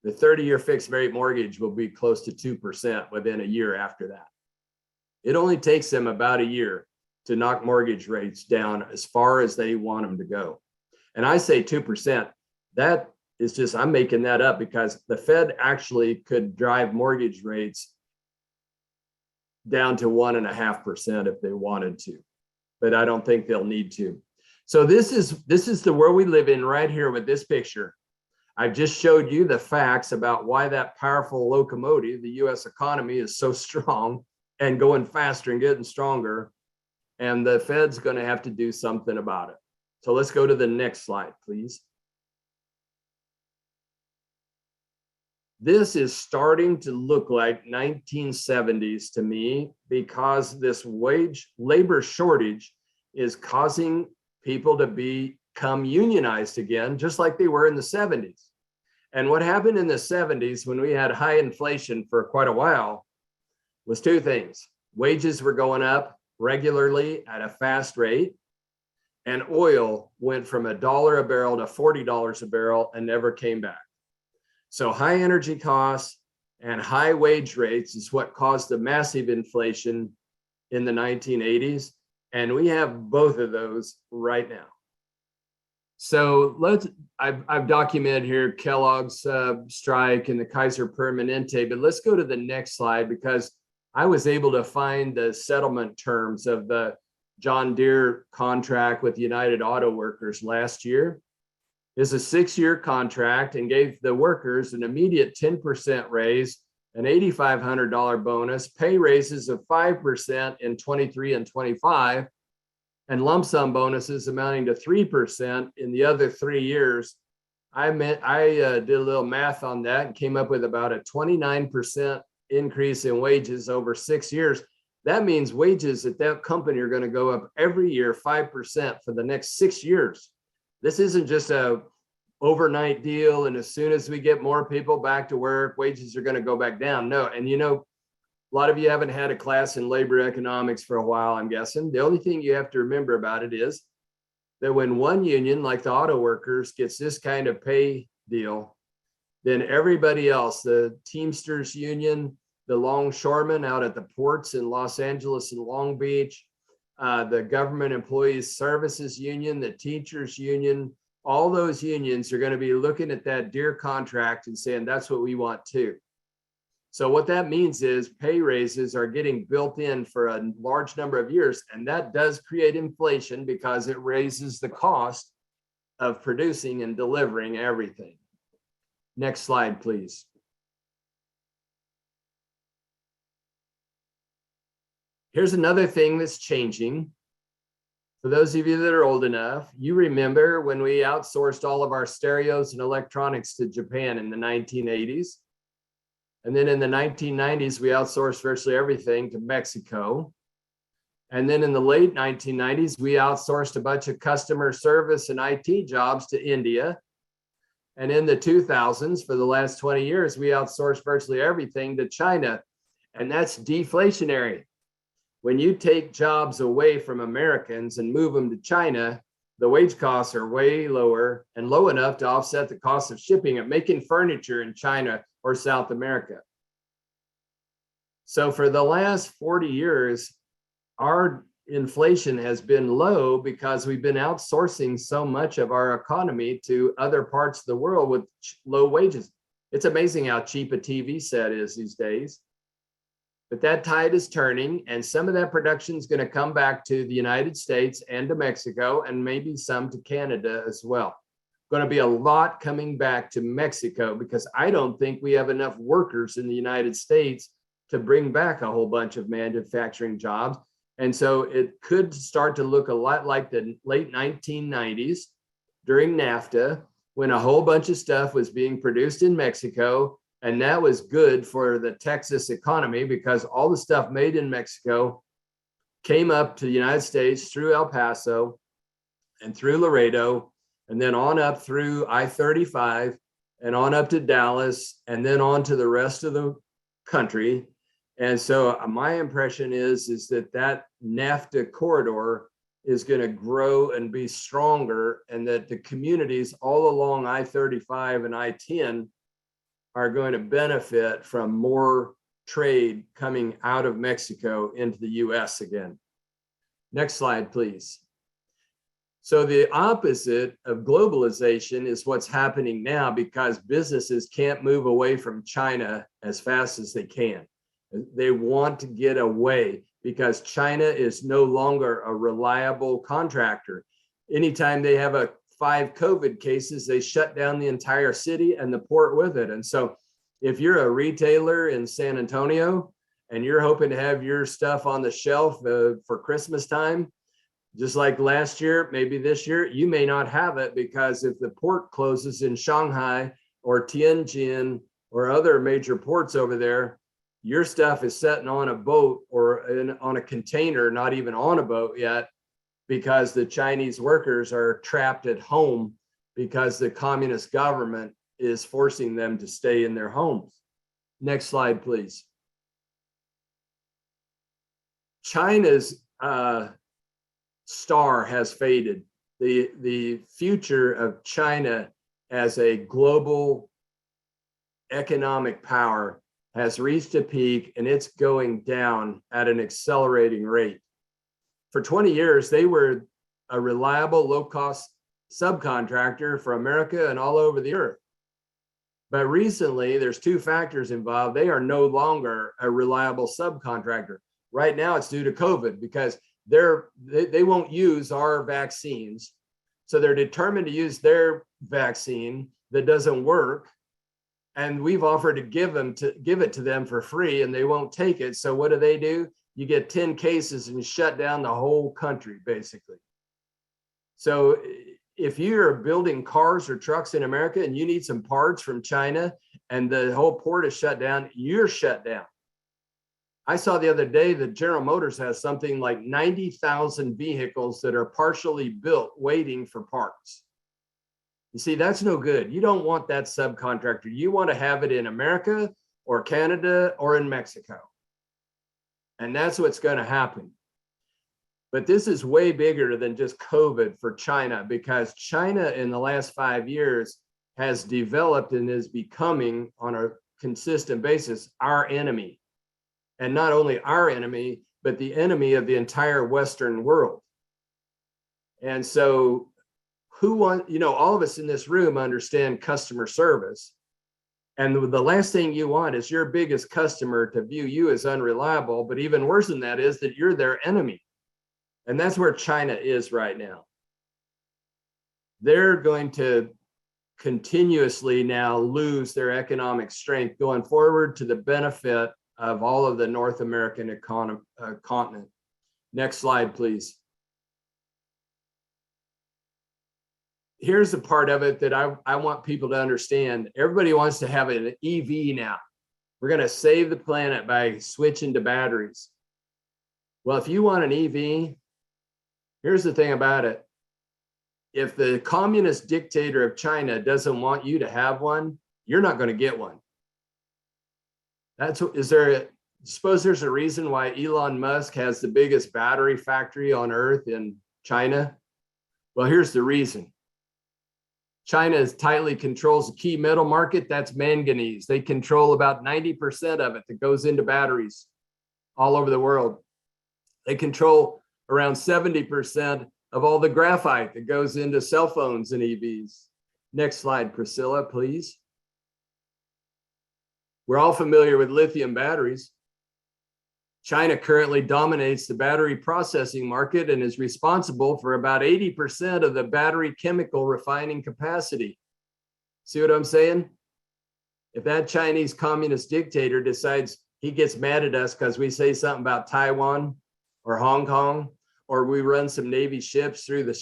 the 30-year fixed rate mortgage will be close to 2% within a year after that. It only takes them about a year to knock mortgage rates down as far as they want them to go. And I say 2%, that is just, I'm making that up because the Fed actually could drive mortgage rates down to 1.5% if they wanted to, but I don't think they'll need to. So this is the world we live in right here with this picture. I've just showed you the facts about why that powerful locomotive, the US economy, is so strong and going faster and getting stronger. And the Fed's going to have to do something about it. So let's go to the next slide, please. This is starting to look like 1970s to me, because this labor shortage is causing people to become unionized again, just like they were in the 70s. And what happened in the 70s when we had high inflation for quite a while was two things. Wages were going up regularly at a fast rate, and oil went from $1 a barrel to $40 a barrel and never came back. So high energy costs and high wage rates is what caused the massive inflation in the 1980s. And we have both of those right now. So I've documented here Kellogg's strike and the Kaiser Permanente, but let's go to the next slide, because I was able to find the settlement terms of the John Deere contract with United Auto Workers last year. It's a 6-year contract and gave the workers an immediate 10% raise, an $8,500 bonus, pay raises of 5% in 23 and 25, and lump sum bonuses amounting to 3% in the other 3 years. I did a little math on that and came up with about a 29% increase in wages over 6 years. That means wages at that company are going to go up every year 5% for the next 6 years. This isn't just a overnight deal, and as soon as we get more people back to work, wages are going to go back down. No, and you know, a lot of you haven't had a class in labor economics for a while, I'm guessing. The only thing you have to remember about it is that when one union, like the auto workers, gets this kind of pay deal, then everybody else, the Teamsters Union, the longshoremen out at the ports in Los Angeles and Long Beach, the Government Employees Services Union, the Teachers Union, all those unions are going to be looking at that Deere contract and saying, that's what we want too. So what that means is pay raises are getting built in for a large number of years, and that does create inflation because it raises the cost of producing and delivering everything. Next slide, please. Here's another thing that's changing. For those of you that are old enough, you remember when we outsourced all of our stereos and electronics to Japan in the 1980s. And then in the 1990s, we outsourced virtually everything to Mexico. And then in the late 1990s, we outsourced a bunch of customer service and IT jobs to India. And in the 2000s, for the last 20 years, we outsourced virtually everything to China. And that's deflationary. When you take jobs away from Americans and move them to China, the wage costs are way lower and low enough to offset the cost of shipping and making furniture in China or South America. So for the last 40 years, our inflation has been low because we've been outsourcing so much of our economy to other parts of the world with low wages. It's amazing how cheap a TV set is these days. But that tide is turning, and some of that production is going to come back to the United States and to Mexico, and maybe some to Canada as well. Going to be a lot coming back to Mexico because I don't think we have enough workers in the United States to bring back a whole bunch of manufacturing jobs. And so it could start to look a lot like the late 1990s during NAFTA, when a whole bunch of stuff was being produced in Mexico. And that was good for the Texas economy because all the stuff made in Mexico came up to the United States through El Paso and through Laredo, and then on up through I-35 and on up to Dallas, and then on to the rest of the country. And so my impression is that that NAFTA corridor is going to grow and be stronger, and that the communities all along I-35 and I-10 are going to benefit from more trade coming out of Mexico into the US again. Next slide, please. So the opposite of globalization is what's happening now because businesses can't move away from China as fast as they can. They want to get away because China is no longer a reliable contractor. Anytime they have 5 COVID cases, they shut down the entire city and the port with it. And so if you're a retailer in San Antonio and you're hoping to have your stuff on the shelf for Christmas time, just like last year, maybe this year, you may not have it because if the port closes in Shanghai or Tianjin or other major ports over there, your stuff is sitting on a boat or on a container, not even on a boat yet, because the Chinese workers are trapped at home because the communist government is forcing them to stay in their homes. Next slide, please. China's star has faded. The future of China as a global economic power has reached a peak, and it's going down at an accelerating rate. For 20 years, they were a reliable, low-cost subcontractor for America and all over the earth. But recently, there's 2 factors involved. They are no longer a reliable subcontractor. Right now, it's due to COVID because they won't use our vaccines. So they're determined to use their vaccine that doesn't work. And we've offered to give it to them for free, and they won't take it. So what do? You get 10 cases and you shut down the whole country, basically. So if you're building cars or trucks in America and you need some parts from China and the whole port is shut down, you're shut down. I saw the other day that General Motors has something like 90,000 vehicles that are partially built waiting for parts. You see, that's no good. You don't want that subcontractor. You want to have it in America or Canada or in Mexico. And that's what's going to happen. But this is way bigger than just COVID for China, because China in the last 5 years has developed and is becoming on a consistent basis our enemy. And not only our enemy, but the enemy of the entire Western world. And so all of us in this room understand customer service. And the last thing you want is your biggest customer to view you as unreliable. But even worse than that is that you're their enemy. And that's where China is right now. They're going to continuously now lose their economic strength going forward to the benefit of all of the North American continent. Next slide, please. Here's the part of it that I want people to understand. Everybody wants to have an EV now. We're going to save the planet by switching to batteries. Well, if you want an EV, here's the thing about it. If the communist dictator of China doesn't want you to have one, you're not going to get one. Suppose there's a reason why Elon Musk has the biggest battery factory on earth in China? Well, here's the reason. China tightly controls the key metal market, that's manganese. They control about 90% of it that goes into batteries all over the world. They control around 70% of all the graphite that goes into cell phones and EVs. Next slide, Priscilla, please. We're all familiar with lithium batteries. China currently dominates the battery processing market and is responsible for about 80% of the battery chemical refining capacity. See what I'm saying? If that Chinese communist dictator decides he gets mad at us because we say something about Taiwan or Hong Kong, or we run some Navy ships through the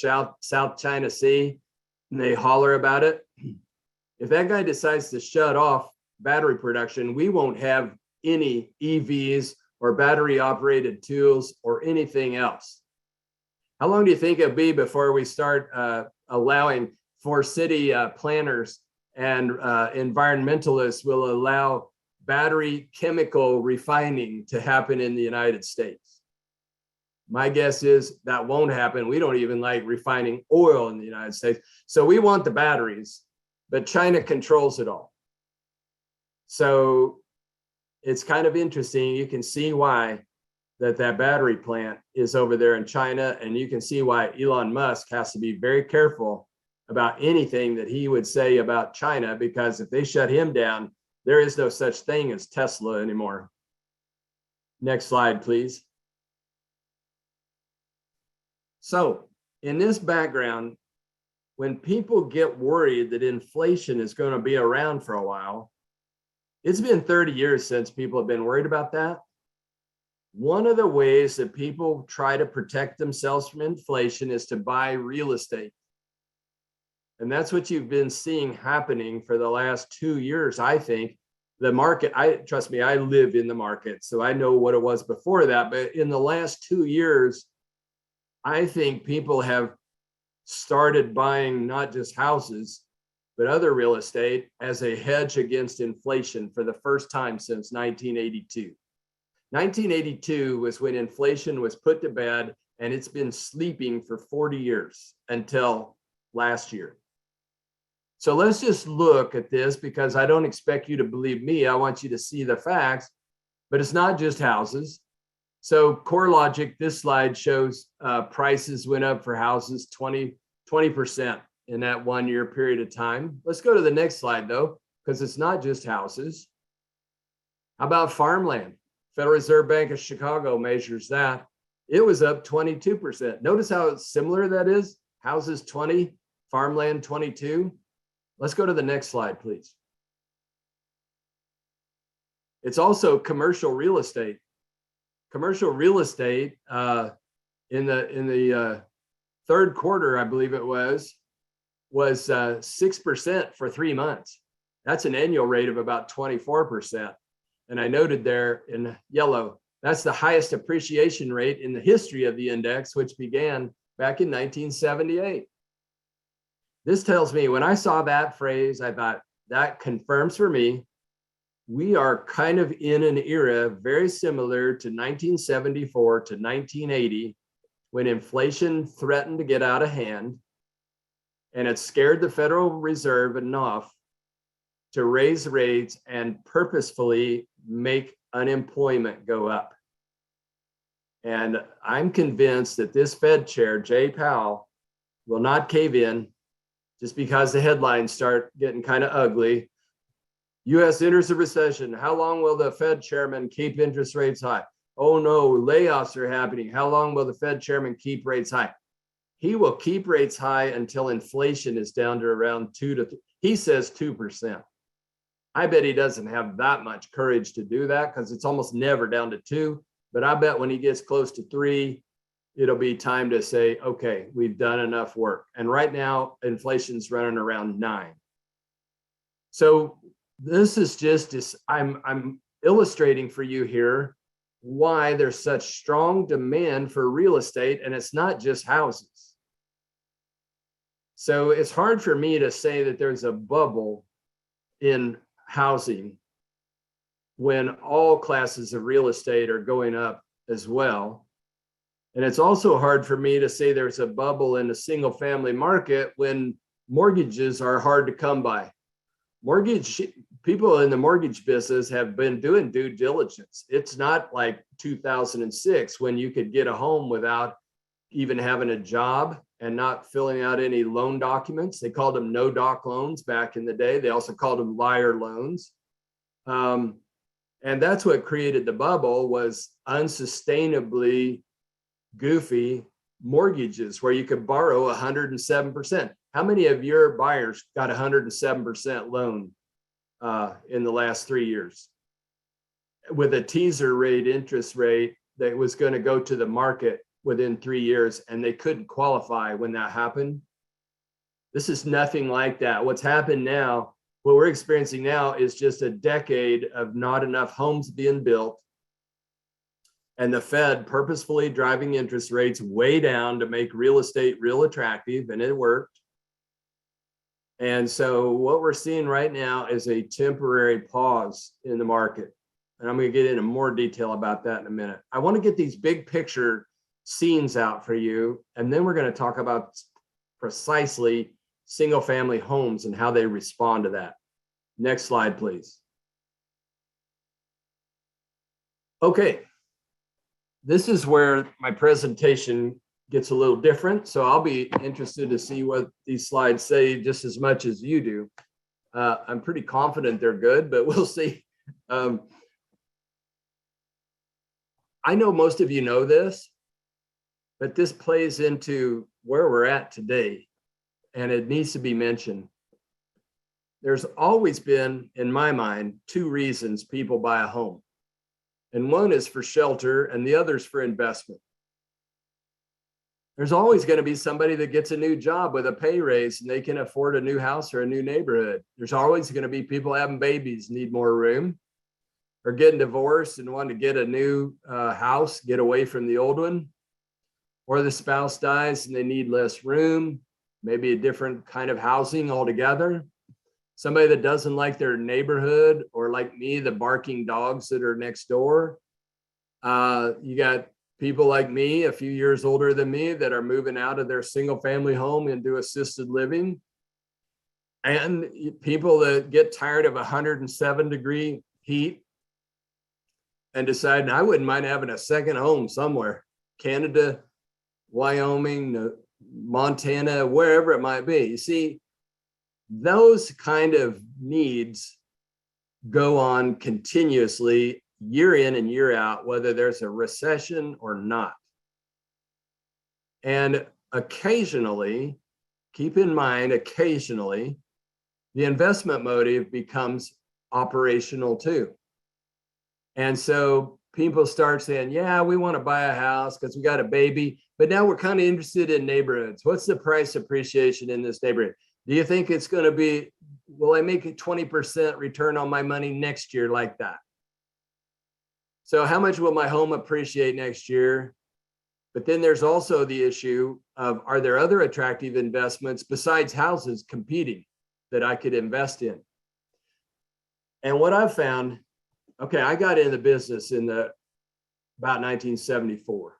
South China Sea and they holler about it, if that guy decides to shut off battery production, we won't have any EVs or battery operated tools or anything else. How long do you think it'll be before we start allowing for city planners and environmentalists will allow battery chemical refining to happen in the United States? My guess is that won't happen. We don't even like refining oil in the United States. So we want the batteries, but China controls it all. So it's kind of interesting. You can see why that battery plant is over there in China, and you can see why Elon Musk has to be very careful about anything that he would say about China, because if they shut him down, there is no such thing as Tesla anymore. Next slide, please. So in this background, when people get worried that inflation is going to be around for a while, it's been 30 years since people have been worried about that. One of the ways that people try to protect themselves from inflation is to buy real estate. And that's what you've been seeing happening for the last 2 years, I think. The market, trust me, I live in the market, so I know what it was before that. But in the last 2 years, I think people have started buying not just houses, but other real estate as a hedge against inflation for the first time since 1982. 1982 was when inflation was put to bed, and it's been sleeping for 40 years until last year. So let's just look at this, because I don't expect you to believe me. I want you to see the facts, but it's not just houses. So CoreLogic, this slide shows prices went up for houses 20% in that 1 year period of time. Let's go to the next slide though, because it's not just houses. How about farmland? Federal Reserve Bank of Chicago measures that. It was up 22%. Notice how similar that is. Houses 20, farmland 22. Let's go to the next slide, please. It's also commercial real estate. Commercial real estate in the third quarter, I believe it was 6% for 3 months. That's an annual rate of about 24%. And I noted there in yellow, that's the highest appreciation rate in the history of the index, which began back in 1978. This tells me, when I saw that phrase, I thought that confirms for me, we are kind of in an era very similar to 1974 to 1980, when inflation threatened to get out of hand, and it scared the Federal Reserve enough to raise rates and purposefully make unemployment go up. And I'm convinced that this Fed chair, Jay Powell, will not cave in just because the headlines start getting kind of ugly. U.S. enters a recession. How long will the Fed chairman keep interest rates high? Oh no, layoffs are happening. How long will the Fed chairman keep rates high? He will keep rates high until inflation is down to around he says 2%. I bet he doesn't have that much courage to do that because it's almost never down to 2. But I bet when he gets close to 3, it'll be time to say, okay, we've done enough work. And right now, inflation's running around 9. So this is just, I'm illustrating for you here why there's such strong demand for real estate, and it's not just houses. So it's hard for me to say that there's a bubble in housing when all classes of real estate are going up as well. And it's also hard for me to say there's a bubble in the single family market when mortgages are hard to come by. Mortgage people in the mortgage business have been doing due diligence. It's not like 2006 when you could get a home without even having a job and not filling out any loan documents. They called them no-doc loans back in the day. They also called them liar loans. And that's what created the bubble, was unsustainably goofy mortgages where you could borrow 107%. How many of your buyers got 107% loan in the last 3 years with a teaser rate interest rate that was going to go to the market within 3 years, and they couldn't qualify when that happened? This is nothing like that. What's happened now, what we're experiencing now, is just a decade of not enough homes being built, and the Fed purposefully driving interest rates way down to make real estate real attractive, and it worked. And so what we're seeing right now is a temporary pause in the market. And I'm going to get into more detail about that in a minute. I want to get these big picture scenes out for you, and then we're going to talk about precisely single family homes and how they respond to that. Next slide, please. Okay. This is where my presentation gets a little different. So I'll be interested to see what these slides say just as much as you do. I'm pretty confident they're good, but we'll see. I know most of you know this, but this plays into where we're at today, and it needs to be mentioned. There's always been, in my mind, 2 reasons people buy a home. And one is for shelter and the other is for investment. There's always going to be somebody that gets a new job with a pay raise and they can afford a new house or a new neighborhood. There's always going to be people having babies, need more room, or getting divorced and want to get a new house, get away from the old one. Or the spouse dies and they need less room, maybe a different kind of housing altogether. Somebody that doesn't like their neighborhood, or like me, the barking dogs that are next door. You got people like me, a few years older than me, that are moving out of their single family home into assisted living. And people that get tired of 107-degree heat and decide, I wouldn't mind having a second home somewhere. Canada, Wyoming, Montana, wherever it might be. You see, those kind of needs go on continuously, year in and year out, whether there's a recession or not. And occasionally, keep in mind, occasionally, the investment motive becomes operational too. And so people start saying, yeah, we want to buy a house because we got a baby, but now we're kind of interested in neighborhoods. What's the price appreciation in this neighborhood? Do you think it's going to be, will I make a 20% return on my money next year like that? So how much will my home appreciate next year? But then there's also the issue of, are there other attractive investments besides houses competing that I could invest in? And what I've found, okay, I got in the business in about 1974.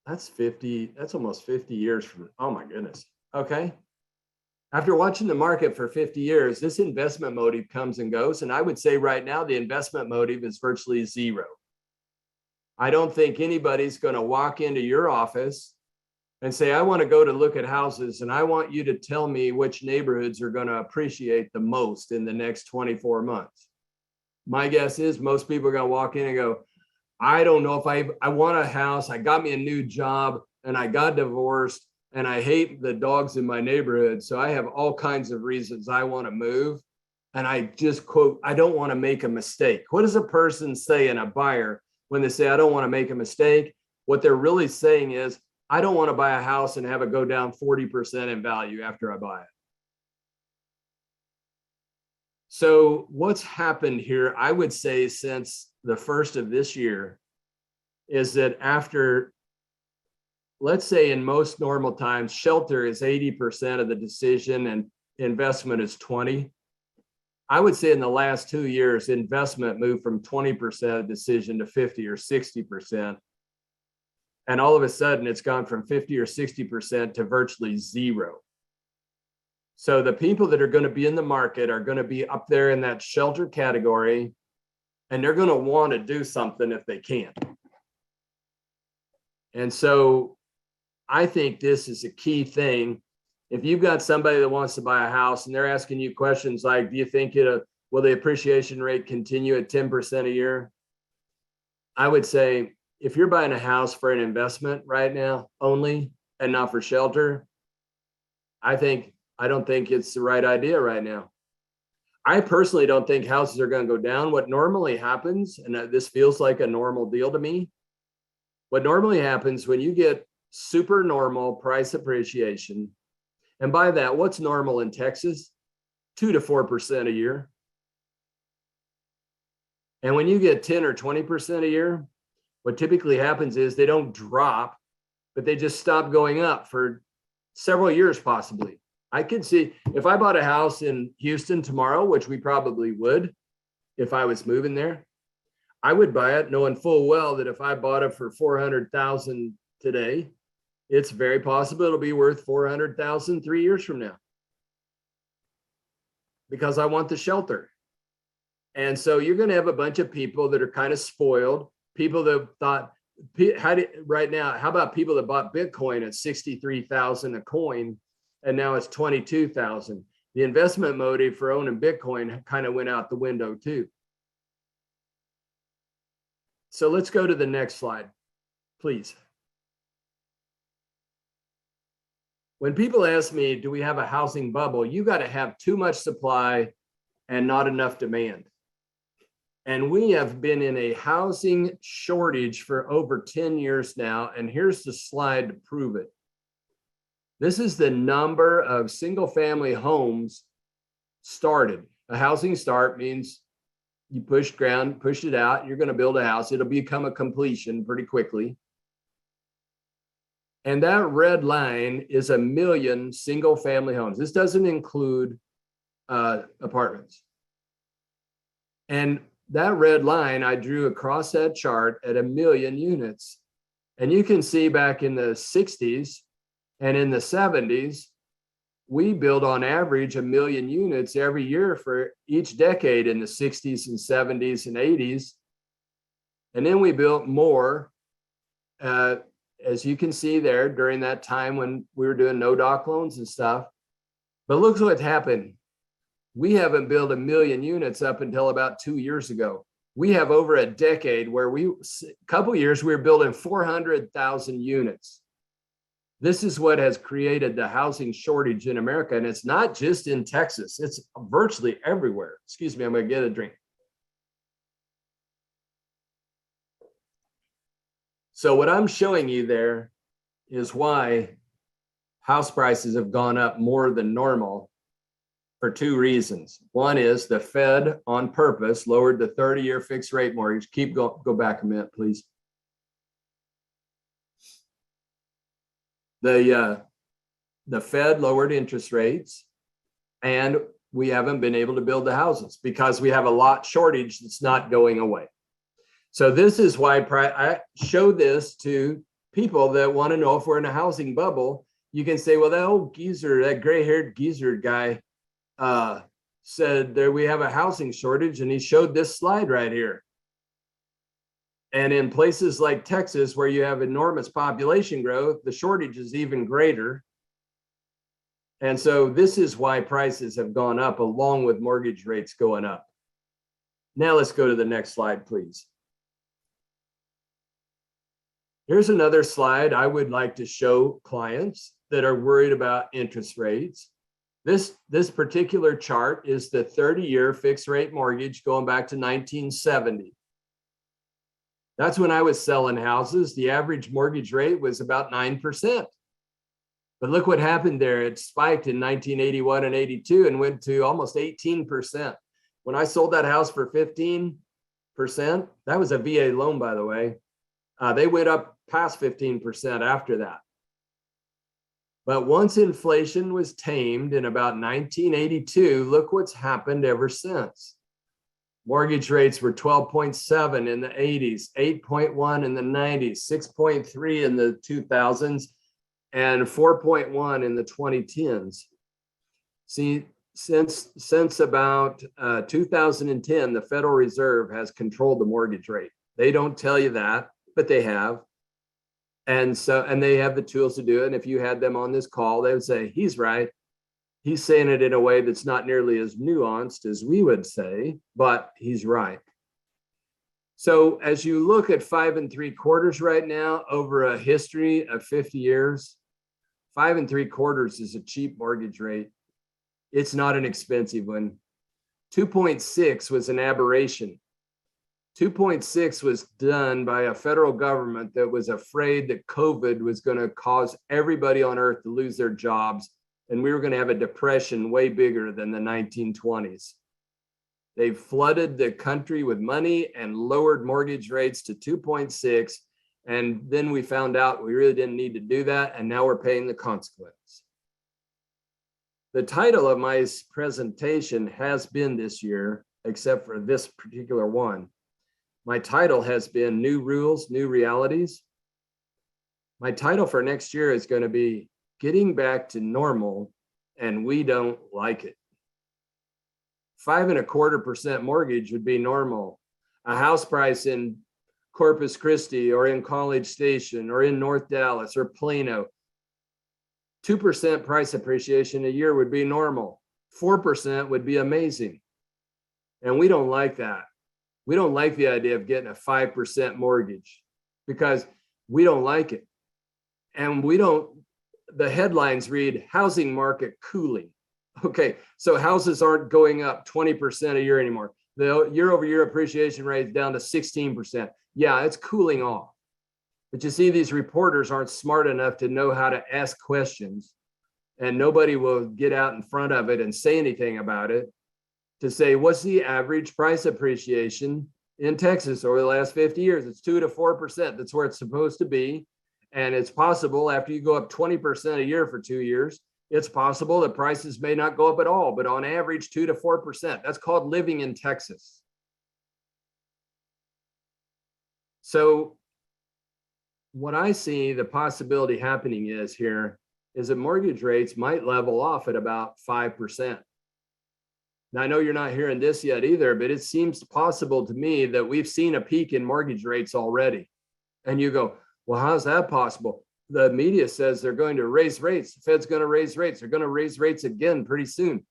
That's almost 50 years from, oh my goodness. Okay. After watching the market for 50 years, this investment motive comes and goes. And I would say right now, the investment motive is virtually zero. I don't think anybody's going to walk into your office and say, I want to go to look at houses and I want you to tell me which neighborhoods are going to appreciate the most in the next 24 months. My guess is most people are going to walk in and go, I don't know if I want a house. I got me a new job and I got divorced and I hate the dogs in my neighborhood. So I have all kinds of reasons I want to move. And I just quote, I don't want to make a mistake. What does a person say in a buyer when they say, I don't want to make a mistake? What they're really saying is, I don't want to buy a house and have it go down 40% in value after I buy it. So what's happened here, I would say since the first of this year, is that after, let's say in most normal times, shelter is 80% of the decision and investment is 20. I would say in the last 2 years, investment moved from 20% of decision to 50 or 60%. And all of a sudden it's gone from 50 or 60% to virtually zero. So the people that are going to be in the market are going to be up there in that shelter category, and they're going to want to do something if they can. And so I think this is a key thing. If you've got somebody that wants to buy a house and they're asking you questions like, do you think will the appreciation rate continue at 10% a year? I would say, if you're buying a house for an investment right now only and not for shelter, I don't think it's the right idea right now. I personally don't think houses are going to go down. What normally happens, and this feels like a normal deal to me, what normally happens when you get super normal price appreciation, and by that, what's normal in Texas? 2 to 4% a year. And when you get 10 or 20% a year, what typically happens is they don't drop, but they just stop going up for several years, possibly. I could see if I bought a house in Houston tomorrow, which we probably would, if I was moving there, I would buy it knowing full well that if I bought it for $400,000 today, it's very possible it'll be worth $400,000 3 years from now, because I want the shelter. And so you're going to have a bunch of people that are kind of spoiled. People that thought, right now, how about people that bought Bitcoin at 63,000 a coin, and now it's 22,000? The investment motive for owning Bitcoin kind of went out the window too. So let's go to the next slide, please. When people ask me, do we have a housing bubble? You got to have too much supply and not enough demand. And we have been in a housing shortage for over 10 years now. And here's the slide to prove it. This is the number of single family homes started. A housing start means you push it out, you're going to build a house. It'll become a completion pretty quickly. And that red line is 1 million single family homes. This doesn't include apartments. And that red line I drew across that chart at 1 million units. And you can see back in the 60s and in the 70s, we built on average 1 million units every year for each decade in the 60s and 70s and 80s. And then we built more, as you can see there, during that time when we were doing no doc loans and stuff. But look what happened. We haven't built 1 million units up until about 2 years ago. We have over a decade where a couple years we were building 400,000 units. This is what has created the housing shortage in America. And it's not just in Texas, it's virtually everywhere. Excuse me, I'm going to get a drink. So what I'm showing you there is why house prices have gone up more than normal for 2 reasons. One is the Fed on purpose lowered the 30-year fixed rate mortgage. Go back a minute, please. The Fed lowered interest rates, and we haven't been able to build the houses because we have a lot shortage that's not going away. So this is why I show this to people that want to know if we're in a housing bubble. You can say, well, that old geezer, that gray-haired geezer guy said that we have a housing shortage, and he showed this slide right here. And in places like Texas, where you have enormous population growth, the shortage is even greater. And so this is why prices have gone up along with mortgage rates going up. Now let's go to the next slide, please. Here's another slide I would like to show clients that are worried about interest rates. This particular chart is the 30-year fixed rate mortgage going back to 1970. That's when I was selling houses. The average mortgage rate was about 9%. But look what happened there. It spiked in 1981 and 82 and went to almost 18%. When I sold that house for 15%, that was a VA loan, by the way. They went up past 15% after that. But once inflation was tamed in about 1982, look what's happened ever since. Mortgage rates were 12.7 in the 80s, 8.1 in the 90s, 6.3 in the 2000s, and 4.1 in the 2010s. See, since about 2010, the Federal Reserve has controlled the mortgage rate. They don't tell you that, but they have. And they have the tools to do it. And if you had them on this call, they would say, he's right. He's saying it in a way that's not nearly as nuanced as we would say, but he's right. So as you look at 5 3/4 right now over a history of 50 years, 5 3/4 is a cheap mortgage rate. It's not an expensive one. 2.6 was an aberration. 2.6 was done by a federal government that was afraid that COVID was going to cause everybody on earth to lose their jobs, and we were going to have a depression way bigger than the 1920s. They flooded the country with money and lowered mortgage rates to 2.6. And then we found out we really didn't need to do that. And now we're paying the consequence. The title of my presentation has been this year, except for this particular one. My title has been New Rules, New Realities. My title for next year is going to be Getting Back to Normal, and We Don't Like It. 5 1/4% mortgage would be normal. A house price in Corpus Christi or in College Station or in North Dallas or Plano, 2% price appreciation a year would be normal. 4% would be amazing. And we don't like that. We don't like the idea of getting a 5% mortgage because we don't like it. And the headlines read housing market cooling. Okay, so houses aren't going up 20% a year anymore. The year-over-year appreciation rate is down to 16%. Yeah, it's cooling off. But you see, these reporters aren't smart enough to know how to ask questions, and nobody will get out in front of it and say anything about it to say, what's the average price appreciation in Texas over the last 50 years? It's 2 to 4%. That's where it's supposed to be. And it's possible after you go up 20% a year for 2 years, it's possible that prices may not go up at all, but on average, 2 to 4%. That's called living in Texas. So what I see the possibility happening is that mortgage rates might level off at about 5%. Now, I know you're not hearing this yet either, but it seems possible to me that we've seen a peak in mortgage rates already. And you go, well, how's that possible? The media says they're going to raise rates. The Fed's going to raise rates. They're going to raise rates again pretty soon.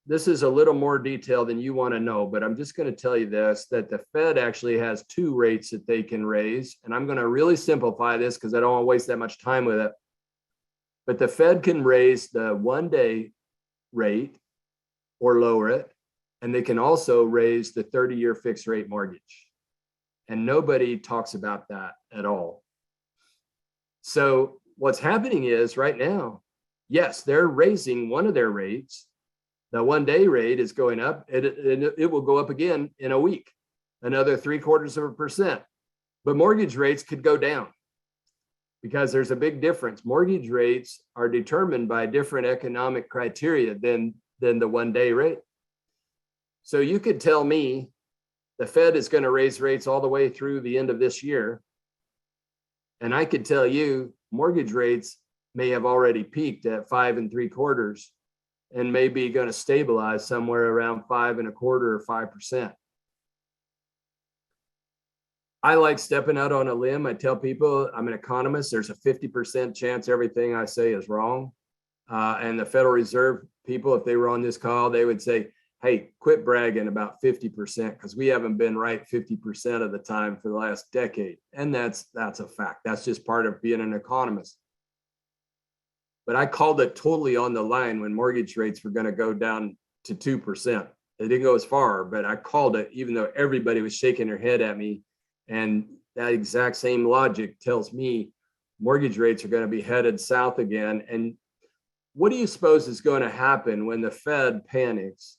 This is a little more detail than you want to know, but I'm just going to tell you this, that the Fed actually has 2 rates that they can raise. And I'm going to really simplify this because I don't want to waste that much time with it. But the Fed can raise the 1-day rate or lower it. And they can also raise the 30-year fixed rate mortgage. And nobody talks about that at all. So what's happening is right now, yes, they're raising one of their rates. The 1-day rate is going up. It will go up again in a week, another 0.75%. But mortgage rates could go down because there's a big difference. Mortgage rates are determined by different economic criteria than the 1-day rate. So you could tell me the Fed is going to raise rates all the way through the end of this year. And I could tell you mortgage rates may have already peaked at 5 3/4 and may be going to stabilize somewhere around 5 1/4 or 5%. I like stepping out on a limb. I tell people I'm an economist. There's a 50% chance everything I say is wrong. And the Federal Reserve people, if they were on this call, they would say, hey, quit bragging about 50% because we haven't been right 50% of the time for the last decade. And that's a fact. That's just part of being an economist. But I called it totally on the line when mortgage rates were going to go down to 2%. They didn't go as far, but I called it even though everybody was shaking their head at me. And that exact same logic tells me mortgage rates are going to be headed south again. And what do you suppose is going to happen when the Fed panics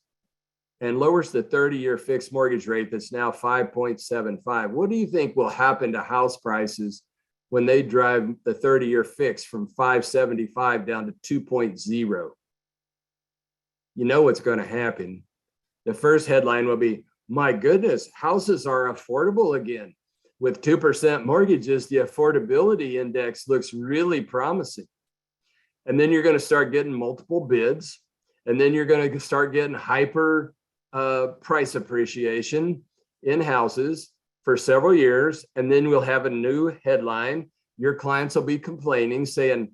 and lowers the 30-year fixed mortgage rate that's now 5.75? What do you think will happen to house prices when they drive the 30-year fix from 5.75 down to 2.0? You know what's going to happen. The first headline will be, my goodness, houses are affordable again. With 2% mortgages, the affordability index looks really promising. And then you're going to start getting multiple bids. And then you're going to start getting hyper price appreciation in houses for several years. And then we'll have a new headline. Your clients will be complaining, saying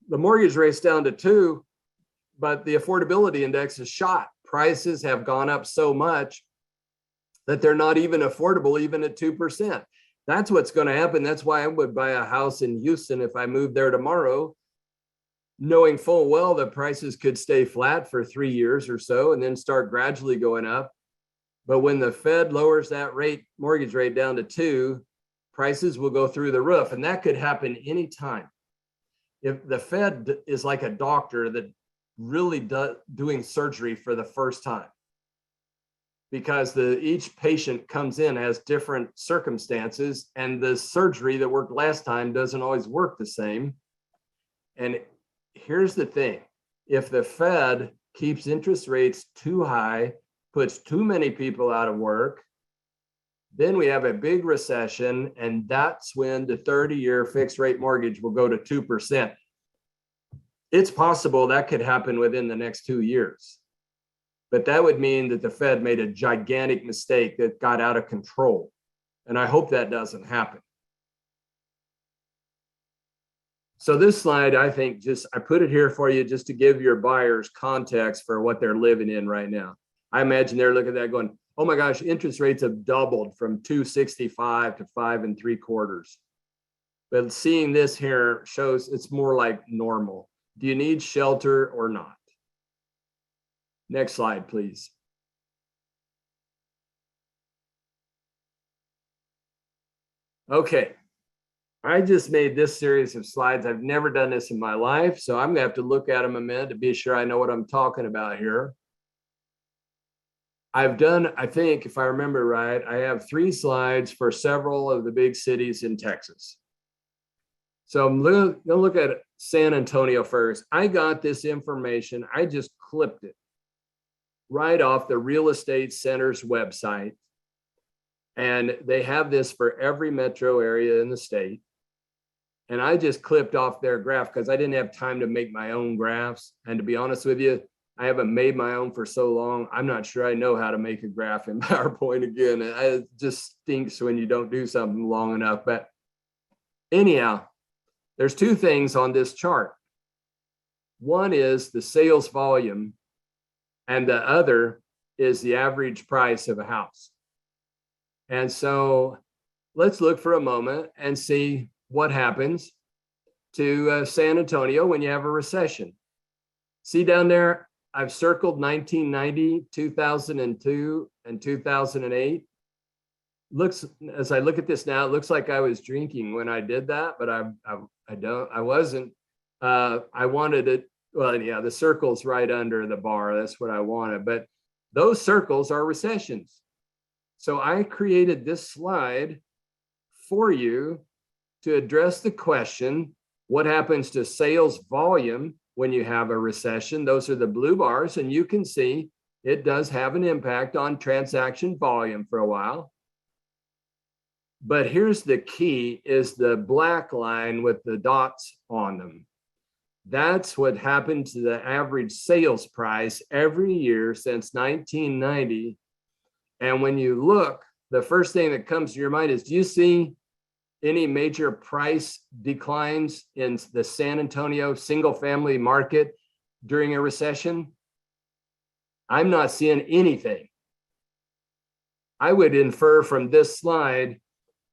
the mortgage rate's down to 2, but the affordability index is shot. Prices have gone up so much that they're not even affordable, even at 2%. That's what's going to happen. That's why I would buy a house in Houston if I moved there tomorrow, knowing full well that prices could stay flat for 3 years or so and then start gradually going up. But when the Fed lowers that rate, mortgage rate down to 2, prices will go through the roof. And that could happen anytime. If the Fed is like a doctor that really doing surgery for the first time, because each patient comes in has different circumstances, and the surgery that worked last time doesn't always work the same. And here's the thing, if the Fed keeps interest rates too high, puts too many people out of work, then we have a big recession, and that's when the 30-year fixed rate mortgage will go to 2%. It's possible that could happen within the next 2 years. But that would mean that the Fed made a gigantic mistake that got out of control. And I hope that doesn't happen. So this slide, I think I put it here for you just to give your buyers context for what they're living in right now. I imagine they're looking at that going, oh my gosh, interest rates have doubled from 2.65 to 5.75. But seeing this here shows it's more like normal. Do you need shelter or not? Next slide, please. Okay, I just made this series of slides. I've never done this in my life, so I'm gonna have to look at them a minute to be sure I know what I'm talking about here. I've done, I think, if I remember right, I have 3 slides for several of the big cities in Texas. So I'm gonna look at San Antonio first. I got this information, I just clipped it right off the Real Estate Center's website. And they have this for every metro area in the state. And I just clipped off their graph because I didn't have time to make my own graphs. And to be honest with you, I haven't made my own for so long. I'm not sure I know how to make a graph in PowerPoint again. It just stinks when you don't do something long enough. But anyhow, there's 2 things on this chart. One is the sales volume, and the other is the average price of a house. And so let's look for a moment and see what happens to San Antonio when you have a recession. See down there, I've circled 1990, 2002, and 2008. Looks, as I look at this now, it looks like I was drinking when I did that, but I wasn't. I wanted it. Well, yeah, the circle's right under the bar. That's what I wanted. But those circles are recessions. So I created this slide for you to address the question, what happens to sales volume when you have a recession? Those are the blue bars, and you can see it does have an impact on transaction volume for a while. But here's the key, is the black line with the dots on them. That's what happened to the average sales price every year since 1990. And when you look, the first thing that comes to your mind is, do you see any major price declines in the San Antonio single family market during a recession? I'm not seeing anything. I would infer from this slide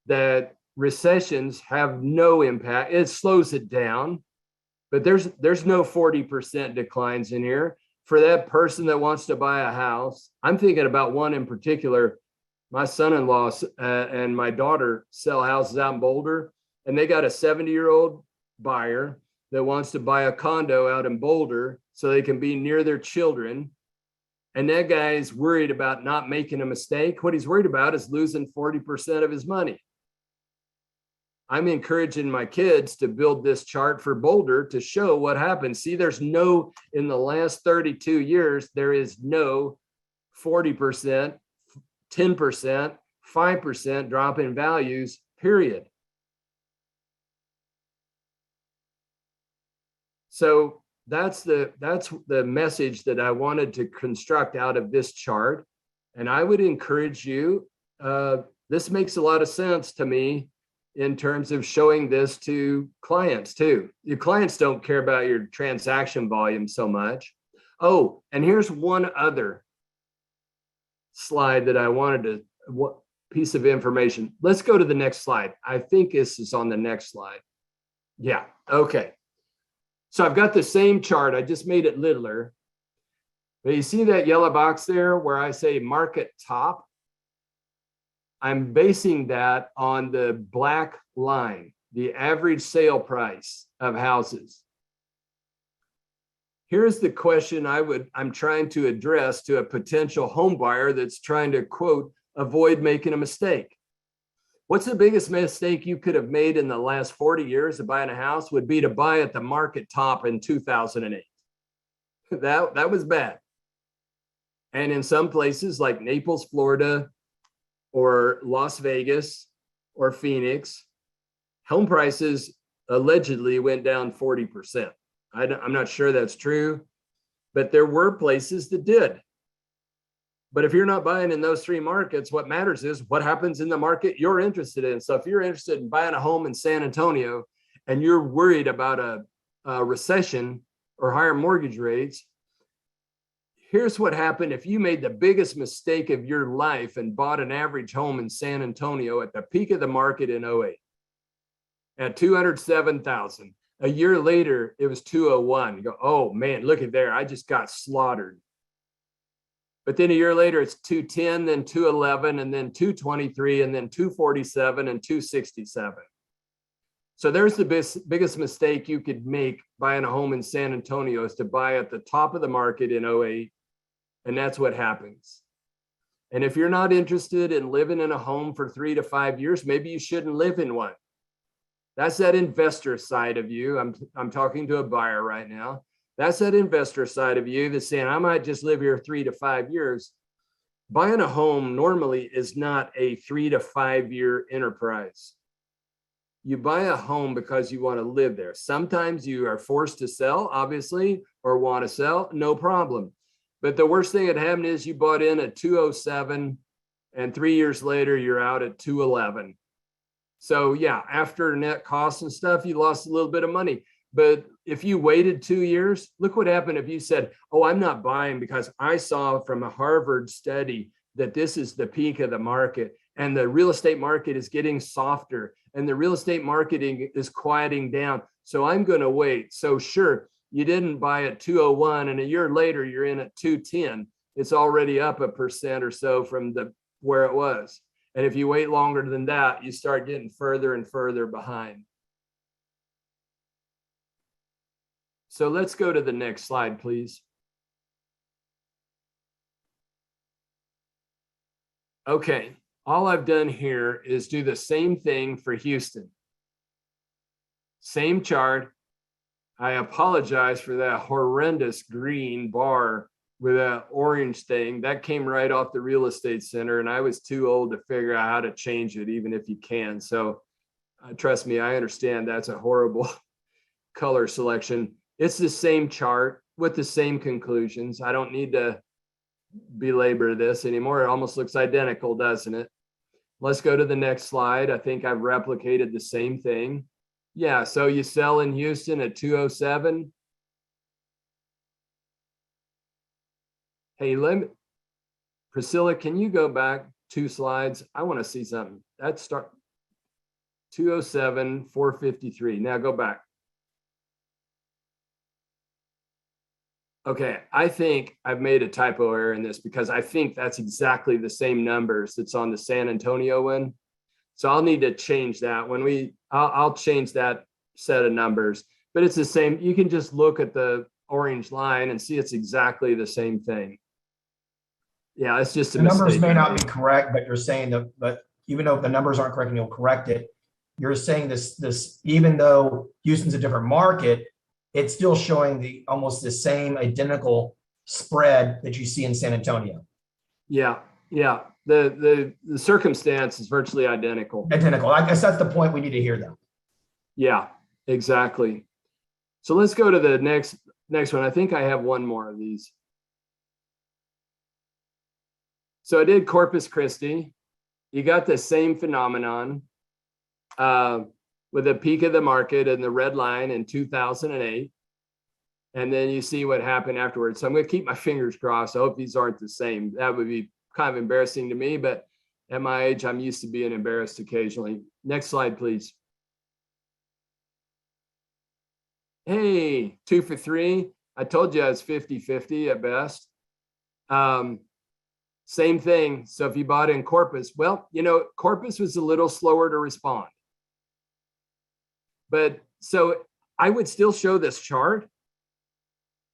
that recessions have no impact. It slows it down, but there's no 40% declines in here. For that person that wants to buy a house, I'm thinking about one in particular. My son-in-law and my daughter sell houses out in Boulder, and they got a 70-year-old buyer that wants to buy a condo out in Boulder so they can be near their children. And that guy's worried about not making a mistake. What he's worried about is losing 40% of his money. I'm encouraging my kids to build this chart for Boulder to show what happens. See, there's no, in the last 32 years, there is no 40%, 10%, 5% drop in values, period. So that's the message that I wanted to construct out of this chart. And I would encourage you, this makes a lot of sense to me in terms of showing this to clients too. Your clients don't care about your transaction volume so much. Oh, and here's one other slide that I wanted to, what piece of information. Let's go to the next slide. I think this is on the next slide. Yeah, okay. So I've got the same chart. I just made it littler. But you see that yellow box there where I say market top? I'm basing that on the black line, the average sale price of houses. Here's the question I'm trying to address to a potential home buyer that's trying to, quote, avoid making a mistake. What's the biggest mistake you could have made in the last 40 years of buying a house? Would be to buy at the market top in 2008. That was bad. And in some places like Naples, Florida, or Las Vegas, or Phoenix, home prices allegedly went down 40%. I'm not sure that's true, but there were places that did. But if you're not buying in those three markets, what matters is what happens in the market you're interested in. So if you're interested in buying a home in San Antonio and you're worried about a recession or higher mortgage rates, here's what happened if you made the biggest mistake of your life and bought an average home in San Antonio at the peak of the market in 08 at 207,000. A year later, it was 201. You go, oh man, look at there. I just got slaughtered. But then a year later, it's 210, then 211, and then 223, and then 247 and 267. So there's the biggest mistake you could make buying a home in San Antonio is to buy at the top of the market in 08. And that's what happens. And if you're not interested in living in a home for 3 to 5 years, maybe you shouldn't live in one. That's that investor side of you. I'm talking to a buyer right now. That's that investor side of you that's saying, I might just live here 3 to 5 years. Buying a home normally is not a 3 to 5 year enterprise. You buy a home because you want to live there. Sometimes you are forced to sell, obviously, or want to sell, no problem. But the worst thing that happened is you bought in at 207 and 3 years later, you're out at 211. So yeah, after net costs and stuff, you lost a little bit of money. But if you waited 2 years, look what happened if you said, oh, I'm not buying because I saw from a Harvard study that this is the peak of the market and the real estate market is getting softer and the real estate marketing is quieting down. So I'm going to wait. So sure, you didn't buy at 201 and a year later you're in at 210. It's already up 1% or so from where it was. And if you wait longer than that, you start getting further and further behind. So let's go to the next slide, please. Okay, all I've done here is do the same thing for Houston. Same chart. I apologize for that horrendous green bar with that orange thing. That came right off the real estate center, and I was too old to figure out how to change it, even if you can. So trust me, I understand that's a horrible color selection. It's the same chart with the same conclusions. I don't need to belabor this anymore. It almost looks identical, doesn't it? Let's go to the next slide. I think I've replicated the same thing. Yeah, so you sell in Houston at 207. Hey, Priscilla, can you go back 2 slides? I want to see something. That's 207, 453. Now go back. Okay, I think I've made a typo error in this because I think that's exactly the same numbers that's on the San Antonio one. So I'll need to change that I'll change that set of numbers, but it's the same. You can just look at the orange line and see it's exactly the same thing. Yeah, it's just a The numbers mistake. may not be correct, but you're saying that, but even though the numbers aren't correct and you'll correct it, you're saying this, even though Houston's a different market, it's still showing almost the same identical spread that you see in San Antonio. Yeah. The circumstance is virtually identical. Identical. I guess that's the point we need to hear though. Yeah, exactly. So let's go to the next one. I think I have one more of these. So I did Corpus Christi. You got the same phenomenon with a peak of the market and the red line in 2008. And then you see what happened afterwards. So I'm going to keep my fingers crossed. I hope these aren't the same. That would be kind of embarrassing to me, but at my age, I'm used to being embarrassed occasionally. Next slide, please. Hey, 2 for 3. I told you I was 50-50 at best. Same thing. So if you bought in Corpus, well, Corpus was a little slower to respond. But so I would still show this chart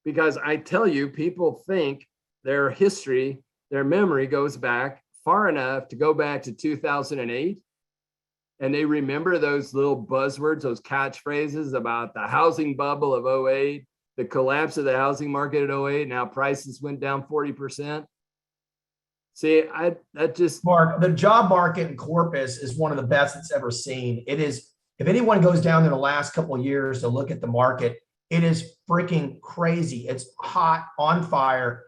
because I tell you, people think their history, their memory goes back far enough to go back to 2008. And they remember those little buzzwords, those catchphrases about the housing bubble of 08, the collapse of the housing market at 08. Now prices went down 40%. See, Mark, the job market in Corpus is one of the best it's ever seen. It is, if anyone goes down in the last couple of years to look at the market, it is freaking crazy. It's hot, on fire.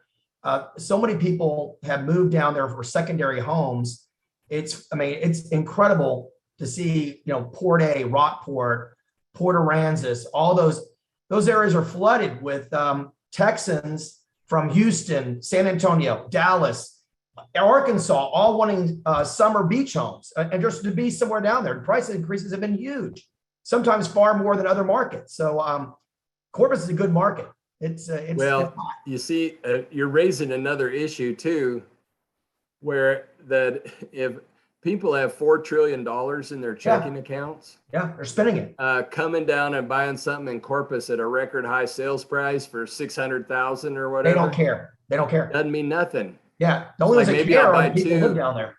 So many people have moved down there for secondary homes. It's incredible to see, Port A, Rockport, Port Aransas, all those areas are flooded with Texans from Houston, San Antonio, Dallas, Arkansas, all wanting summer beach homes and just to be somewhere down there. The price increases have been huge, sometimes far more than other markets. So Corpus is a good market. It's you see, you're raising another issue too, where that if people have $4 trillion in their checking accounts, they're spending it. Coming down and buying something in Corpus at a record high sales price for 600,000 or whatever. They don't care. Doesn't mean nothing. Yeah, the only ones that care are the people who live down there.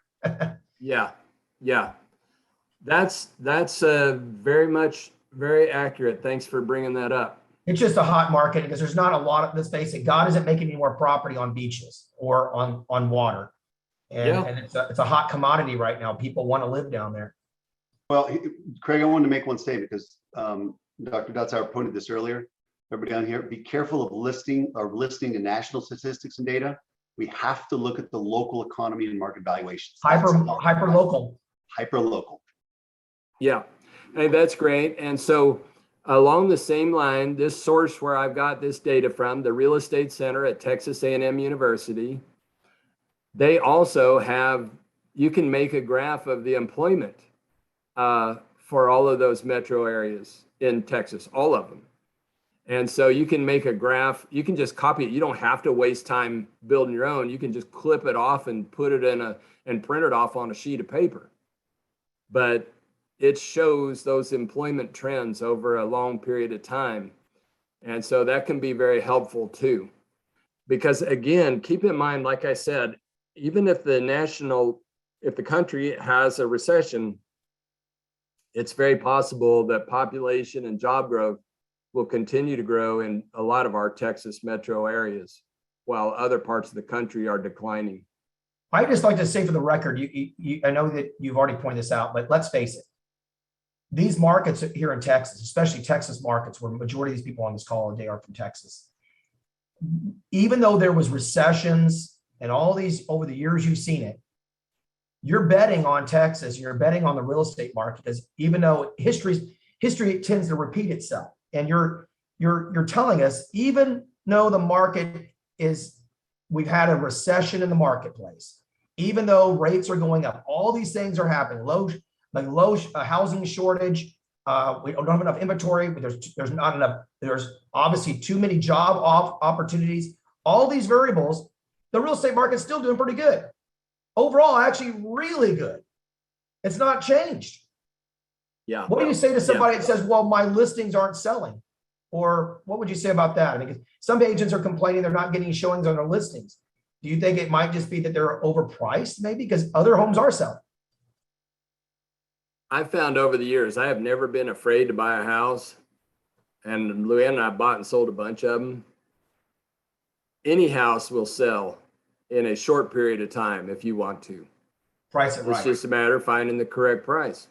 Yeah. That's very accurate. Thanks for bringing that up. It's just a hot market because there's not a lot of, let's face it, God isn't making any more property on beaches or on water. And it's a hot commodity right now. People want to live down there. Well, Craig, I wanted to make one statement because Dr. Dotzauer pointed this earlier. Everybody down here, be careful of listening to national statistics and data. We have to look at the local economy and market valuations. Hyper local. Yeah, and that's great. And so along the same line, this source where I've got this data from, the Real Estate Center at Texas A&M University, they also have, you can make a graph of the employment for all of those metro areas in Texas, all of them. And so you can make a graph, you can just copy it. You don't have to waste time building your own. You can just clip it off and put it and print it off on a sheet of paper. But it shows those employment trends over a long period of time. And so that can be very helpful too. Because again, keep in mind, like I said, even if the country has a recession, it's very possible that population and job growth will continue to grow in a lot of our Texas metro areas, while other parts of the country are declining. I just like to say for the record, I know that you've already pointed this out, but let's face it. These markets here in Texas, especially Texas markets, where the majority of these people on this call today are from Texas. Even though there was recessions and all these over the years you've seen it, you're betting on Texas, you're betting on the real estate market, because even though history tends to repeat itself, and you're telling us, even though the market is, we've had a recession in the marketplace, even though rates are going up, all these things are happening, low housing shortage, we don't have enough inventory, but there's not enough, there's obviously too many job opportunities, all these variables, the real estate market's still doing pretty good. Overall, actually really good. It's not changed. Yeah. What do you say to somebody that says, well, my listings aren't selling? Or what would you say about that? I mean, some agents are complaining they're not getting showings on their listings. Do you think it might just be that they're overpriced maybe because other homes are selling? I've found over the years, I have never been afraid to buy a house. And Luann and I bought and sold a bunch of them. Any house will sell in a short period of time if you want to. Price it It's right. just a matter of finding the correct price.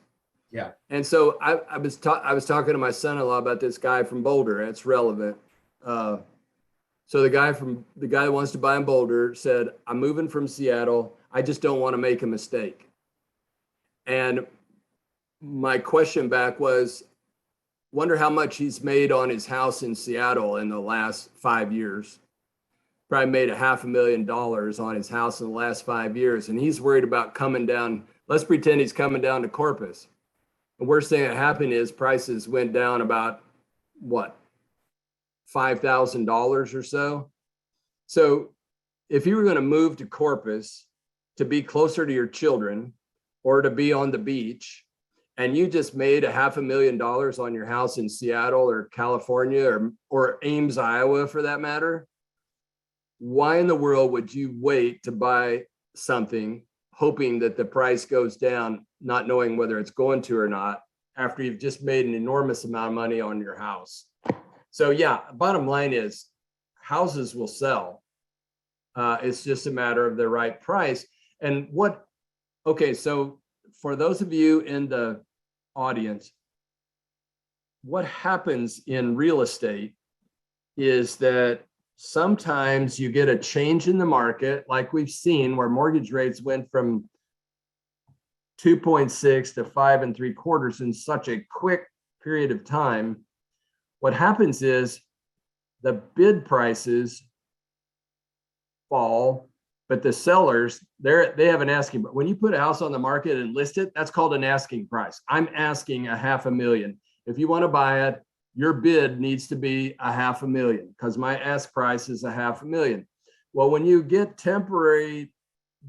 Yeah. And so I was talking to my son-in-law about this guy from Boulder, and it's relevant. So the guy that wants to buy in Boulder said, I'm moving from Seattle. I just don't want to make a mistake. And my question back was, wonder how much he's made on his house in Seattle in the last 5 years. Probably made $500,000 on his house in the last 5 years. And he's worried about coming down. Let's pretend he's coming down to Corpus. The worst thing that happened is prices went down about what, $5,000 or so. So if you were going to move to Corpus to be closer to your children or to be on the beach, and you just made $500,000 on your house in Seattle or California or Ames, Iowa, for that matter, why in the world would you wait to buy something hoping that the price goes down, not knowing whether it's going to or not, after you've just made an enormous amount of money on your house? So yeah, bottom line is houses will sell. It's just a matter of the right price. And okay, so for those of you in the audience, what happens in real estate is that sometimes you get a change in the market, like we've seen, where mortgage rates went from 2.6 to 5 3/4 in such a quick period of time. What happens is the bid prices fall, but the sellers, they have an asking. But when you put a house on the market and list it, that's called an asking price. I'm asking $500,000. If you want to buy it, your bid needs to be $500,000 because my ask price is $500,000. Well, when you get temporary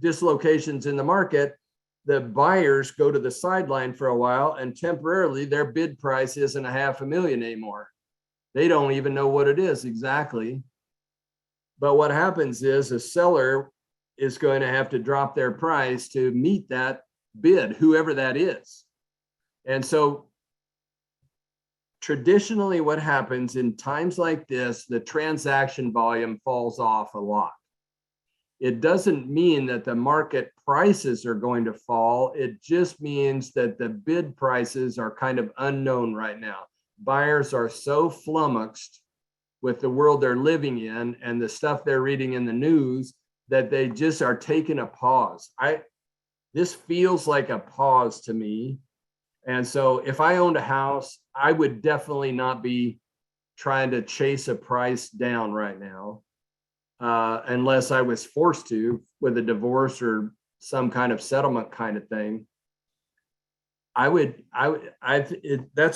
dislocations in the market, the buyers go to the sideline for a while, and temporarily their bid price isn't $500,000 anymore. They don't even know what it is exactly. But what happens is a seller is going to have to drop their price to meet that bid, whoever that is. And so traditionally what happens in times like this, the transaction volume falls off a lot. It doesn't mean that the market prices are going to fall. It just means that the bid prices are kind of unknown right now. Buyers are so flummoxed with the world they're living in and the stuff they're reading in the news that they just are taking a pause. This feels like a pause to me. And so if I owned a house, I would definitely not be trying to chase a price down right now, unless I was forced to with a divorce or some kind of settlement kind of thing. That's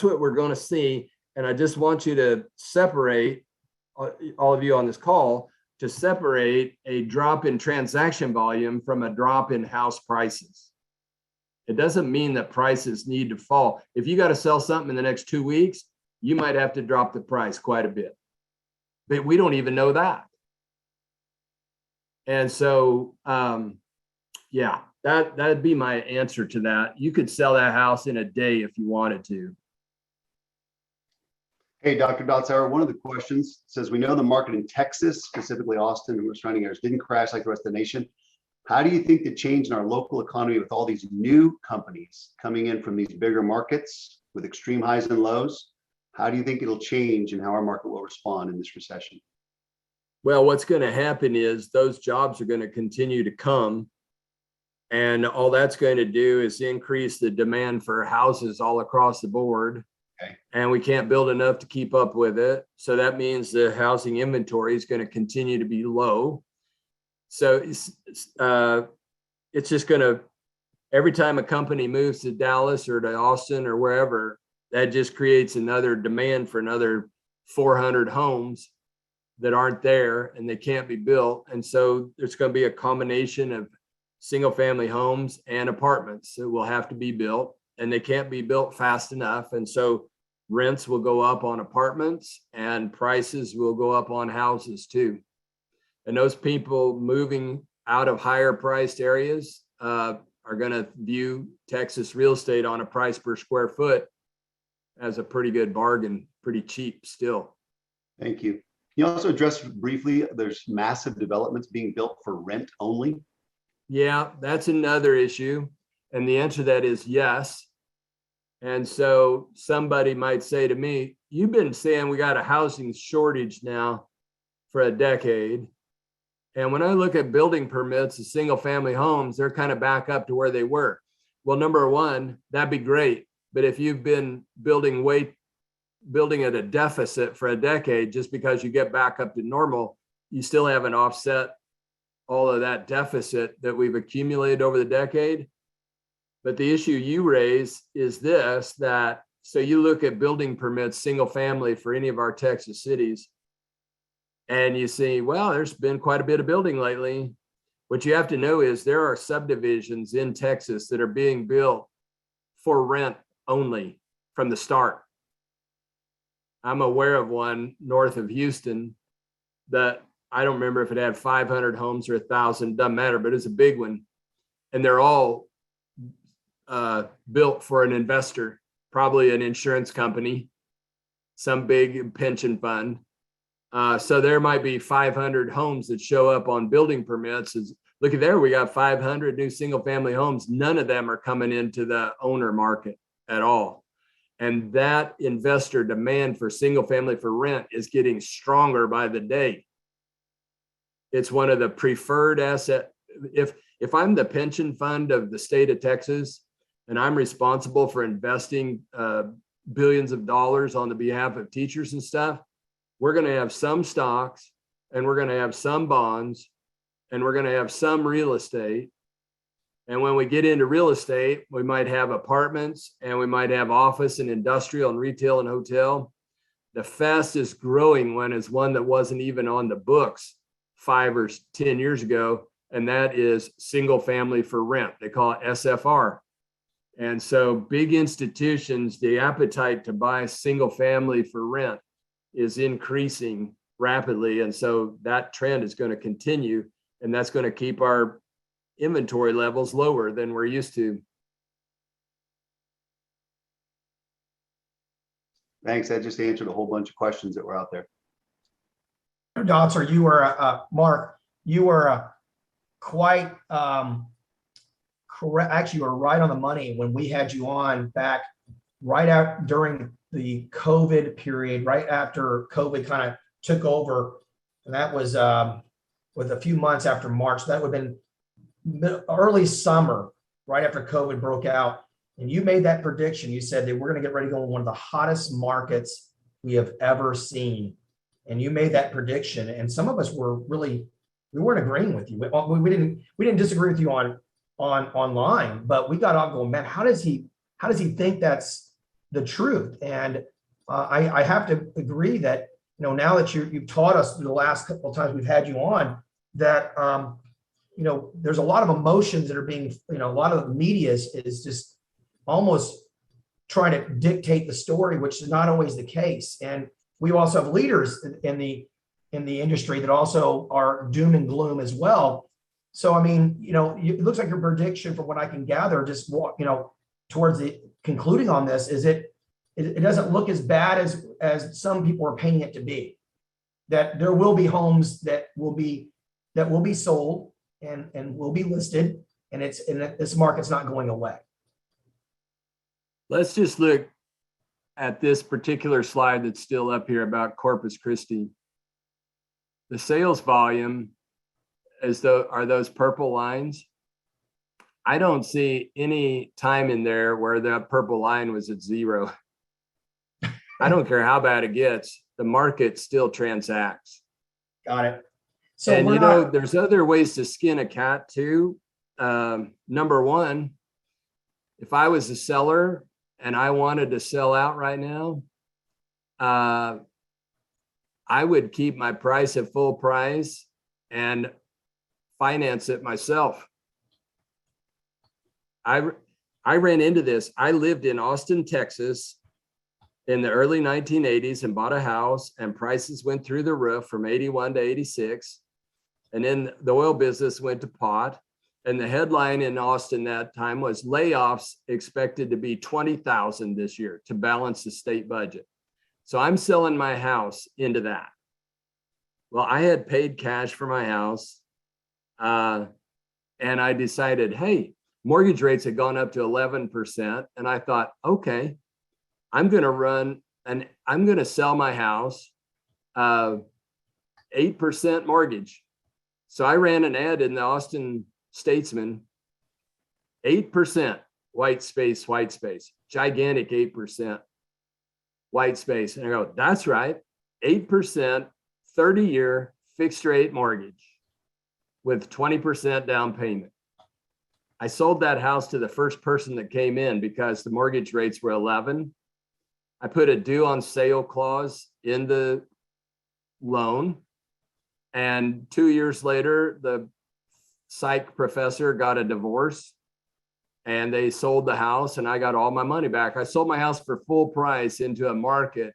what we're going to see. And I just want you to separate, all of you on this call, to separate a drop in transaction volume from a drop in house prices. It doesn't mean that prices need to fall. If you got to sell something in the next 2 weeks, you might have to drop the price quite a bit. But we don't even know that. And so, yeah, that'd be my answer to that. You could sell that house in a day if you wanted to. Hey, Dr. Dotzauer, one of the questions says, we know the market in Texas, specifically Austin and surrounding areas, didn't crash like the rest of the nation. How do you think the change in our local economy with all these new companies coming in from these bigger markets with extreme highs and lows, how do you think it'll change and how our market will respond in this recession? Well, what's going to happen is those jobs are going to continue to come. And all that's going to do is increase the demand for houses all across the board. Okay. And we can't build enough to keep up with it. So that means the housing inventory is going to continue to be low. So it's just going to, every time a company moves to Dallas or to Austin or wherever, that just creates another demand for another 400 homes that aren't there and they can't be built. And so there's going to be a combination of single family homes and apartments that will have to be built, and they can't be built fast enough. And so rents will go up on apartments and prices will go up on houses too. And those people moving out of higher priced areas are going to view Texas real estate on a price per square foot as a pretty good bargain, pretty cheap still. Thank you. You also addressed briefly, there's massive developments being built for rent only. Yeah, that's another issue. And the answer to that is yes. And so somebody might say to me, you've been saying we got a housing shortage now for a decade. And when I look at building permits of single family homes, they're kind of back up to where they were. Well, number one, that'd be great. But if you've been building at a deficit for a decade, just because you get back up to normal, you still haven't offset all of that deficit that we've accumulated over the decade. But the issue you raise is this, that so you look at building permits, single family for any of our Texas cities, and you see, well, there's been quite a bit of building lately. What you have to know is there are subdivisions in Texas that are being built for rent only from the start. I'm aware of one north of Houston that I don't remember if it had 500 homes or 1,000, doesn't matter, but it's a big one. And they're all built for an investor, probably an insurance company, some big pension fund. So there might be 500 homes that show up on building permits. Look at there, we got 500 new single family homes. None of them are coming into the owner market at all. And that investor demand for single family for rent is getting stronger by the day. It's one of the preferred asset. If I'm the pension fund of the state of Texas and I'm responsible for investing billions of dollars on the behalf of teachers and stuff, we're going to have some stocks and we're going to have some bonds and we're going to have some real estate. And when we get into real estate, we might have apartments and we might have office and industrial and retail and hotel. The fastest growing one is one that wasn't even on the books 5 or 10 years ago, and that is single family for rent. They call it SFR. And so big institutions, the appetite to buy single family for rent is increasing rapidly. And so that trend is going to continue, and that's going to keep our inventory levels lower than we're used to. Thanks. That just answered a whole bunch of questions that were out there. Dotzer, you were Mark, you were quite correct. Actually, you were right on the money when we had you on back right out during the COVID period, right after COVID kind of took over. And that was with a few months after March. That would have been early summer, right after COVID broke out. And you made that prediction. You said that we're going to get ready to go in one of the hottest markets we have ever seen. And you made that prediction. And some of us were really, we weren't agreeing with you. We didn't disagree with you on online, but we got off going, man, how does he think that's the truth? And I have to agree that, you know, now that you've taught us the last couple of times we've had you on, that you know, there's a lot of emotions that are being, you know, a lot of the media is just almost trying to dictate the story, which is not always the case. And we also have leaders in the industry that also are doom and gloom as well. So, I mean, you know, it looks like your prediction, from what I can gather, just you know, towards the concluding on this, is it doesn't look as bad as some people are painting it to be. That there will be homes that will be sold and will be listed, and this market's not going away. Let's just look at this particular slide that's still up here about Corpus Christi. The sales volume are those purple lines. I don't see any time in there where that purple line was at 0. I don't care how bad it gets, the market still transacts. Got it. So And we're you know, not, there's other ways to skin a cat too. Number one, if I was a seller and I wanted to sell out right now, I would keep my price at full price and finance it myself. I ran into this. I lived in Austin, Texas in the early 1980s and bought a house, and prices went through the roof from 81 to 86. And then the oil business went to pot. And the headline in Austin that time was layoffs expected to be 20,000 this year to balance the state budget. So I'm selling my house into that. Well, I had paid cash for my house. And I decided, hey, mortgage rates had gone up to 11%. And I thought, okay, I'm going to sell my house, 8% mortgage. So I ran an ad in the Austin Statesman, 8% white space, gigantic 8% white space. And I go, that's right, 8%, 30-year fixed rate mortgage with 20% down payment. I sold that house to the first person that came in because the mortgage rates were 11. I put a due on sale clause in the loan. And 2 years later, the psych professor got a divorce and they sold the house and I got all my money back. I sold my house for full price into a market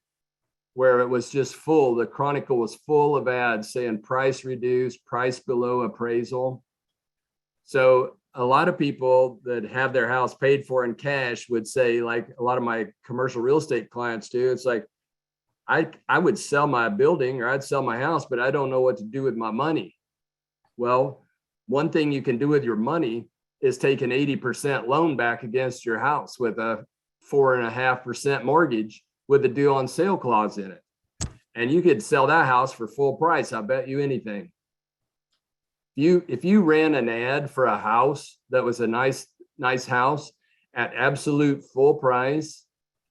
where it was just full. The Chronicle was full of ads saying price reduced, price below appraisal. So a lot of people that have their house paid for in cash would say, like a lot of my commercial real estate clients do, it's like, I would sell my building or I'd sell my house, but I don't know what to do with my money. Well, one thing you can do with your money is take an 80% loan back against your house with a 4.5% mortgage with a due on sale clause in it. And you could sell that house for full price. I bet you anything. If you ran an ad for a house that was a nice house at absolute full price,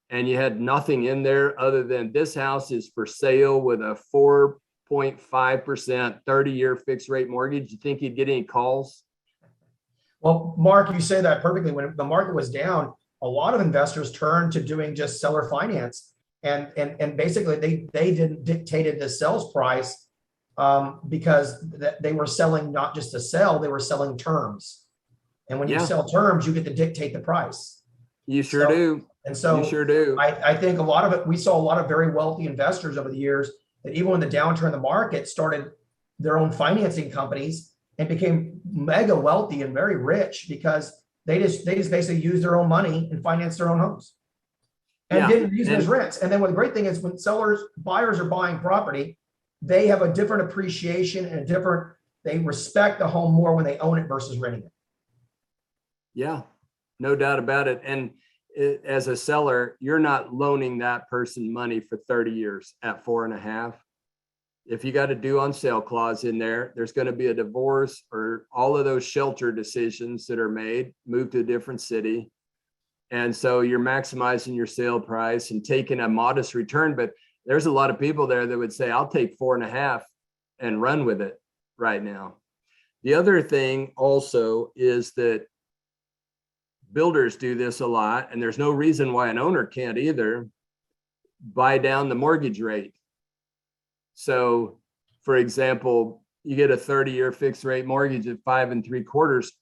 and you had nothing in there other than this house is for sale with a 4.5% 30-year fixed rate mortgage, you think you'd get any calls? well, Mark, you say that perfectly. When the market was down, a lot of investors turned to doing just seller finance. And basically they didn't dictated the sales price because they were selling not just to sell, they were selling terms. And when you sell terms, you get to dictate the price. You sure do. And so you sure do. I think a lot of it, we saw a lot of very wealthy investors over the years that even when the downturn in the market started their own financing companies and became mega wealthy and very rich because they just basically used their own money and financed their own homes and didn't use it as rents. And then what the great thing is when buyers are buying property, they have a different appreciation and they respect the home more when they own it versus renting it. Yeah, no doubt about it. And as a seller, you're not loaning that person money for 30 years at 4.5. If you got a due on sale clause in there, there's going to be a divorce or all of those shelter decisions that are made, move to a different city. And so you're maximizing your sale price and taking a modest return. But there's a lot of people there that would say, I'll take 4.5 and run with it right now. The other thing also is that builders do this a lot, and there's no reason why an owner can't either, buy down the mortgage rate. So, for example, you get a 30-year fixed rate mortgage at 5 3/4.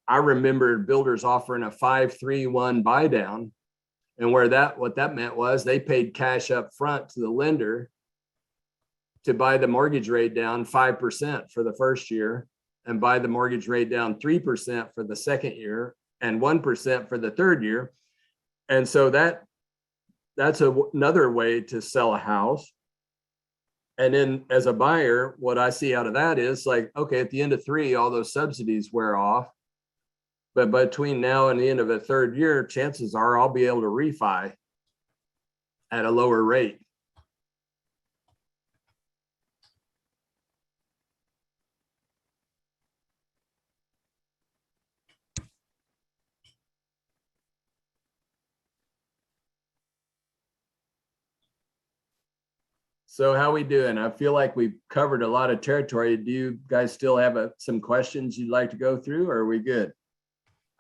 I remember builders offering a 5.31 buy down, and what that meant was they paid cash up front to the lender to buy the mortgage rate down 5% for the first year and buy the mortgage rate down 3% for the second year and 1% for the third year. And so that's another way to sell a house. And then as a buyer, what I see out of that is like, okay, at the end of 3, all those subsidies wear off. But between now and the end of the third year, chances are I'll be able to refi at a lower rate. So how we doing? I feel like we've covered a lot of territory. Do you guys still have some questions you'd like to go through, or are we good?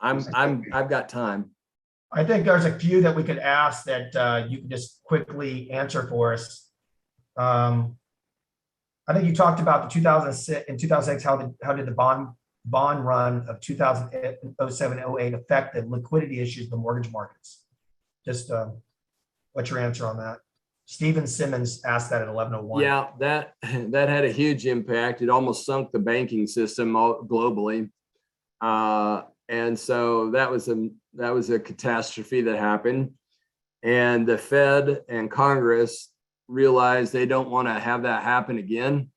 I've got time. I think there's a few that we could ask that you can just quickly answer for us. I think you talked about the 2006 in 2006, how did the bond run of 2007, 08 affect the liquidity issues of the mortgage markets? Just what's your answer on that? Stephen Simmons asked that at 11:01. Yeah, that had a huge impact. It almost sunk the banking system globally. And so that was a catastrophe that happened. And the Fed and Congress realized they don't want to have that happen again.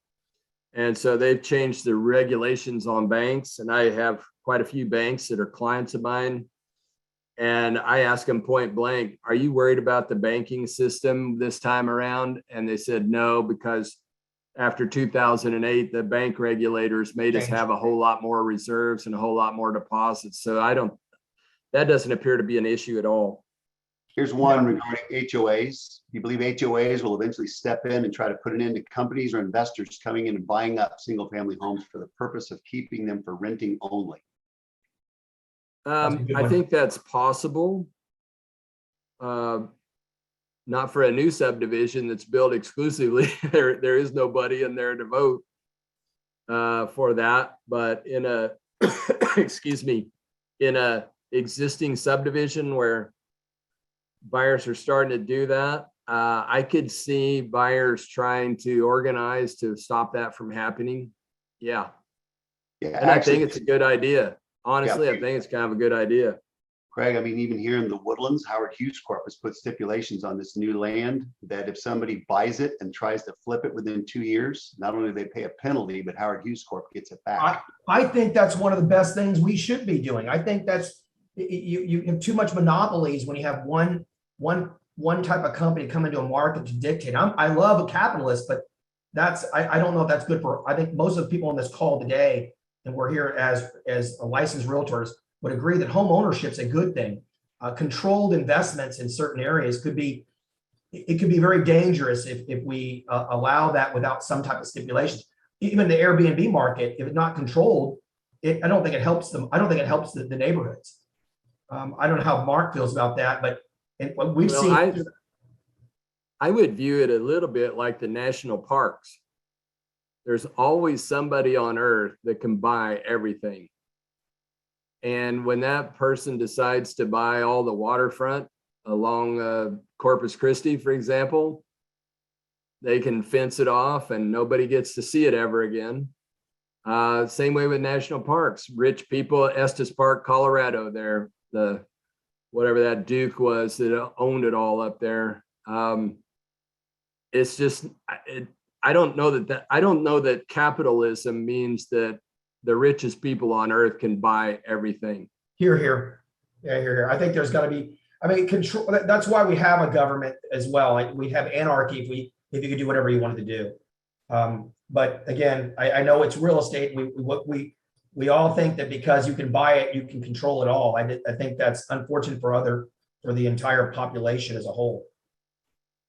And so they've changed the regulations on banks. And I have quite a few banks that are clients of mine. And I asked them point blank, are you worried about the banking system this time around? And they said no, because after 2008, the bank regulators made us have a whole lot more reserves and a whole lot more deposits. So that doesn't appear to be an issue at all. Here's one regarding HOAs. Do you believe HOAs will eventually step in and try to put an end to companies or investors coming in and buying up single family homes for the purpose of keeping them for renting only? I think that's possible. Not for a new subdivision that's built exclusively. There is nobody in there to vote for that. But in a, excuse me, in a existing subdivision where buyers are starting to do that, I could see buyers trying to organize to stop that from happening. Yeah. Yeah, And I think it's a good idea. Honestly, Yeah. I think it's kind of a good idea. Craig, I mean, even here in the Woodlands, Howard Hughes Corp has put stipulations on this new land that if somebody buys it and tries to flip it within 2 years, not only do they pay a penalty, but Howard Hughes Corp gets it back. I think that's one of the best things we should be doing. I think that's you have too much monopolies when you have one type of company come into a market to dictate. I love a capitalist, but I don't know if that's good for. I think most of the people on this call today, and we're here as licensed realtors, would agree that home ownership is a good thing. Controlled investments in certain areas could be very dangerous if we allow that without some type of stipulations. Even the Airbnb market, if it's not controlled, I don't think it helps them. I don't think it helps the neighborhoods. I don't know how Mark feels about that, but we've seen. I would view it a little bit like the national parks. There's always somebody on earth that can buy everything. And when that person decides to buy all the waterfront along Corpus Christi, for example, they can fence it off and nobody gets to see it ever again. Same way with national parks. Rich people, Estes Park, Colorado, there, whatever that Duke was that owned it all up there. It's just, I don't know that capitalism means that the richest people on earth can buy everything. Here. Yeah, here. I think there's got to be, control. That's why we have a government as well. Like we have anarchy if you could do whatever you wanted to do. But again, I know it's real estate. We all think that because you can buy it, you can control it all. I think that's unfortunate for the entire population as a whole.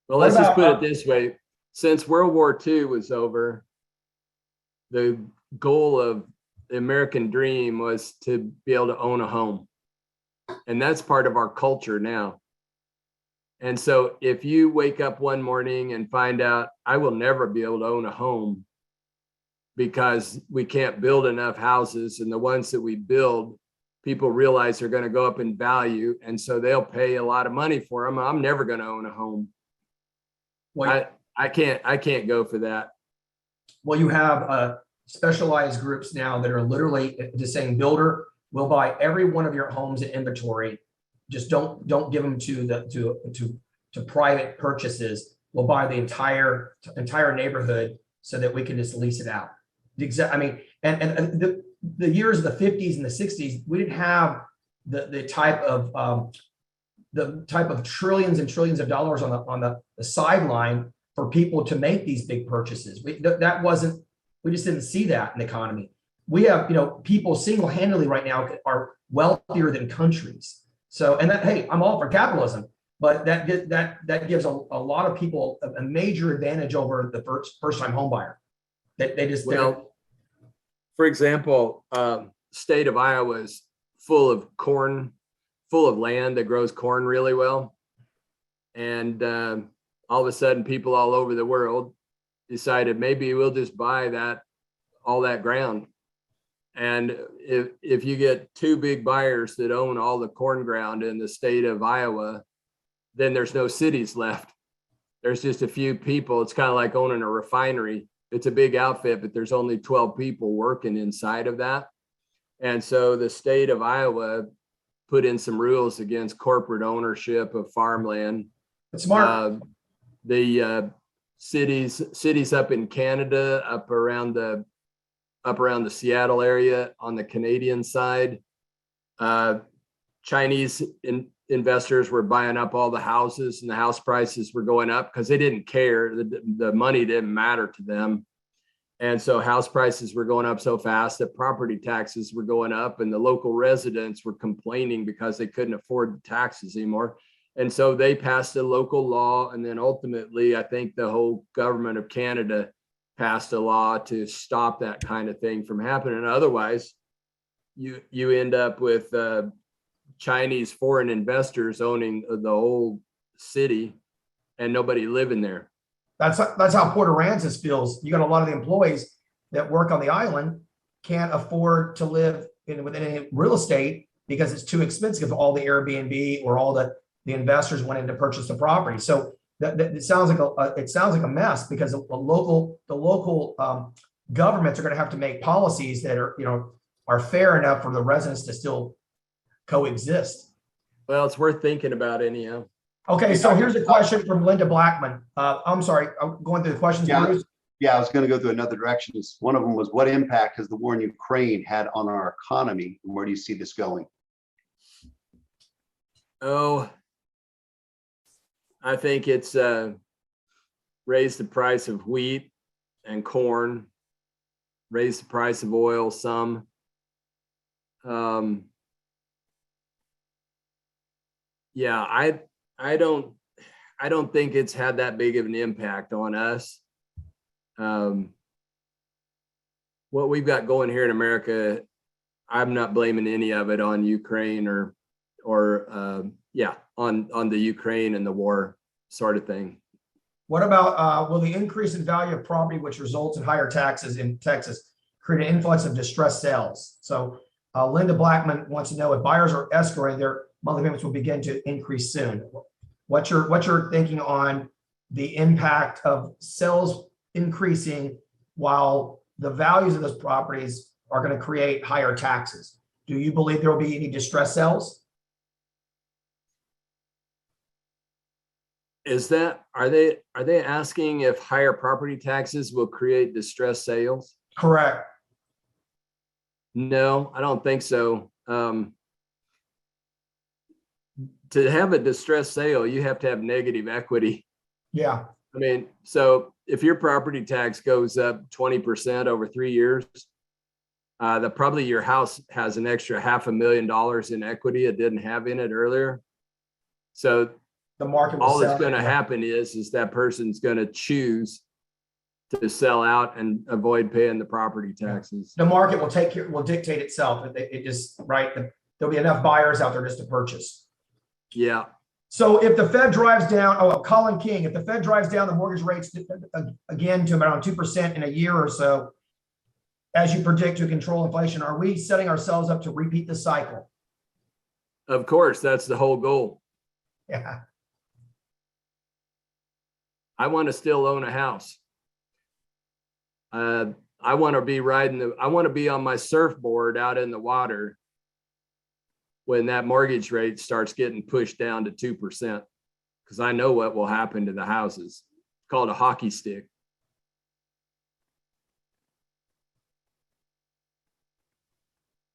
Well, let's just put it this way. Since World War II was over, the goal of the American dream was to be able to own a home. And that's part of our culture now. And so if you wake up one morning and find out, I will never be able to own a home because we can't build enough houses, and the ones that we build, people realize they're going to go up in value. And so they'll pay a lot of money for them. I'm never going to own a home. Well, I can't go for that. Well, you have specialized groups now that are literally just saying, builder, we'll buy every one of your homes in inventory. Just don't give them to private purchases. We'll buy the entire neighborhood so that we can just lease it out. And the years of the 50s and the 60s, we didn't have the type of trillions and trillions of dollars on the sideline for people to make these big purchases. We just didn't see that in the economy. We have, people single-handedly right now are wealthier than countries. So, hey, I'm all for capitalism, but that gives a lot of people a major advantage over the first time home buyer. They just Well, for example, state of Iowa is full of corn, full of land that grows corn really well. And all of a sudden, people all over the world decided maybe we'll just buy all that ground. And if you get two big buyers that own all the corn ground in the state of Iowa, then there's no cities left. There's just a few people. It's kind of like owning a refinery. It's a big outfit, but there's only 12 people working inside of that. And so the state of Iowa put in some rules against corporate ownership of farmland. it's smart. The cities up in Canada, up around the Seattle area on the Canadian side, Chinese investors were buying up all the houses, and the house prices were going up because they didn't care. The money didn't matter to them. And so house prices were going up so fast that property taxes were going up, and the local residents were complaining because they couldn't afford the taxes anymore. And so they passed a local law. And then ultimately, I think the whole government of Canada passed a law to stop that kind of thing from happening. Otherwise, you end up with Chinese foreign investors owning the whole city and nobody living there. That's how Port Aransas feels. You got a lot of the employees that work on the island can't afford to live within any real estate because it's too expensive. All the Airbnb or all the investors went in to purchase the property. So that it sounds like a mess because the local governments are going to have to make policies that are fair enough for the residents to still coexist. Well, it's worth thinking about anyhow. Okay, so here's a question from Linda Blackman. I'm sorry, I'm going through the questions. Yeah. Bruce. Yeah, I was going to go through another direction. One of them was, what impact has the war in Ukraine had on our economy? And where do you see this going? Oh, I think it's raised the price of wheat and corn, raised the price of oil some. Yeah, I don't think it's had that big of an impact on us. What we've got going here in America, I'm not blaming any of it on Ukraine or on the Ukraine and the war sort of thing. What about will the increase in value of property, which results in higher taxes in Texas, create an influx of distressed sales? So Linda Blackman wants to know if buyers are escrowing, their monthly payments will begin to increase soon. What's your thinking on the impact of sales increasing while the values of those properties are going to create higher taxes? Do you believe there will be any distressed sales? Are they asking if higher property taxes will create distressed sales? Correct. No, I don't think so. To have a distressed sale, you have to have negative equity. Yeah. I mean, so if your property tax goes up 20% over 3 years, probably your house has an extra $500,000 in equity it didn't have in it earlier. So the market all that's going to happen is that person's going to choose to sell out and avoid paying the property taxes. The market will dictate itself. It just right. There'll be enough buyers out there just to purchase. Yeah. So if the Fed drives down, Colin King, if the Fed drives down the mortgage rates again to around 2% in a year or so, as you predict to control inflation, are we setting ourselves up to repeat the cycle? Of course, that's the whole goal. Yeah. I want to still own a house. I want to be I want to be on my surfboard out in the water when that mortgage rate starts getting pushed down to 2%, because I know what will happen to the houses. It's called a hockey stick.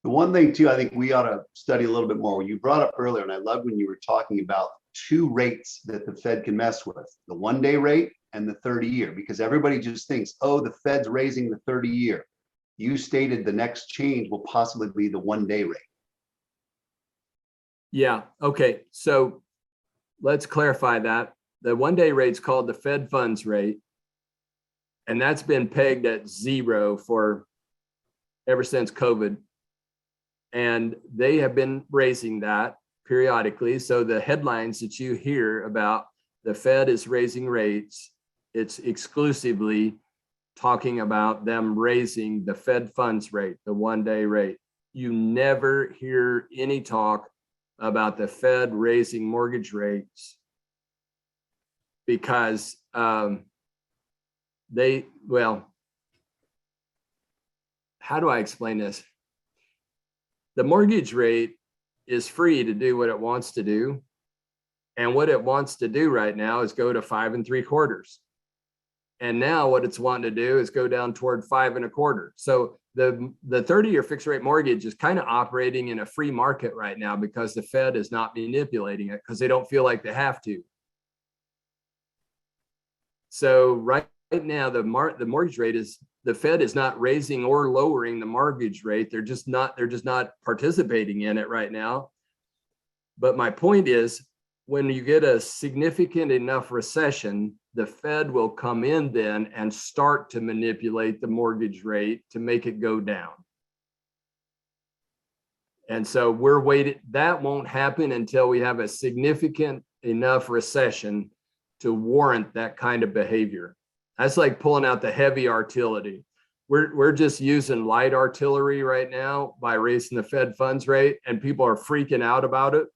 The one thing too, I think we ought to study a little bit more. You brought up earlier, and I love when you were talking about two rates that the Fed can mess with, the 1-day rate and the 30-year, because everybody just thinks, oh, the Fed's raising the 30-year. You stated the next change will possibly be the 1-day rate. Yeah. Okay. So let's clarify that. The one-day rate's called the Fed funds rate. And that's been pegged at 0 for ever since COVID. And they have been raising that periodically. So the headlines that you hear about the Fed is raising rates, it's exclusively talking about them raising the Fed funds rate, the one-day rate. You never hear any talk about the Fed raising mortgage rates because how do I explain this? The mortgage rate is free to do what it wants to do. And what it wants to do right now is go to 5 3/4. And now what it's wanting to do is go down toward 5 1/4. So the 30-year fixed rate mortgage is kind of operating in a free market right now because the Fed is not manipulating it because they don't feel like they have to. So right now, the mortgage rate is, the Fed is not raising or lowering the mortgage rate. They're just not participating in it right now. But my point is, when you get a significant enough recession, the Fed will come in then and start to manipulate the mortgage rate to make it go down. And so we're waiting. That won't happen until we have a significant enough recession to warrant that kind of behavior. That's like pulling out the heavy artillery. We're just using light artillery right now by raising the Fed funds rate, and people are freaking out about it.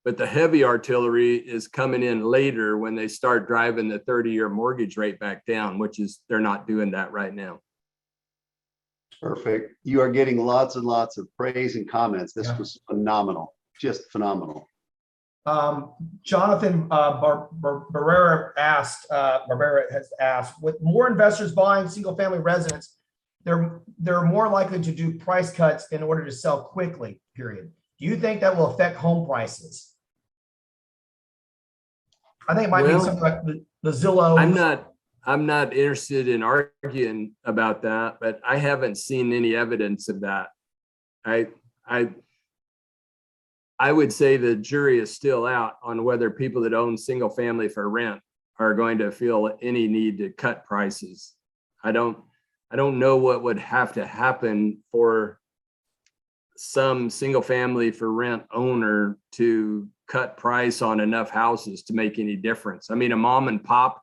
But the heavy artillery is coming in later when they start driving the 30-year mortgage rate back down, which is, they're not doing that right now. Perfect. You are getting lots and lots of praise and comments. This Yeah. was phenomenal, just phenomenal. Jonathan Barrera has asked, with more investors buying single family residence, they're more likely to do price cuts in order to sell quickly, period. Do you think that will affect home prices? I think it might be something like the Zillow. I'm not interested in arguing about that, but I haven't seen any evidence of that. I would say the jury is still out on whether people that own single family for rent are going to feel any need to cut prices. I don't know what would have to happen for some single family for rent owner to cut price on enough houses to make any difference. I mean, a mom and pop,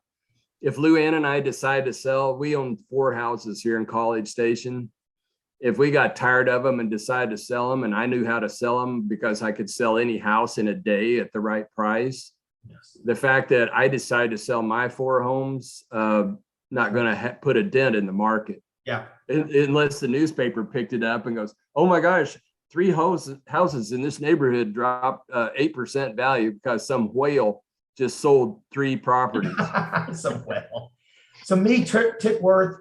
if Lou Ann and I decide to sell, we own 4 houses here in College Station. If we got tired of them and decided to sell them, and I knew how to sell them because I could sell any house in a day at the right price, Yes. the fact that I decided to sell my 4 homes, not going to put a dent in the market. Yeah. Unless the newspaper picked it up and goes, oh my gosh, 3 houses in this neighborhood dropped 8% value because some whale just sold 3 properties. Some whale. So me, Titworth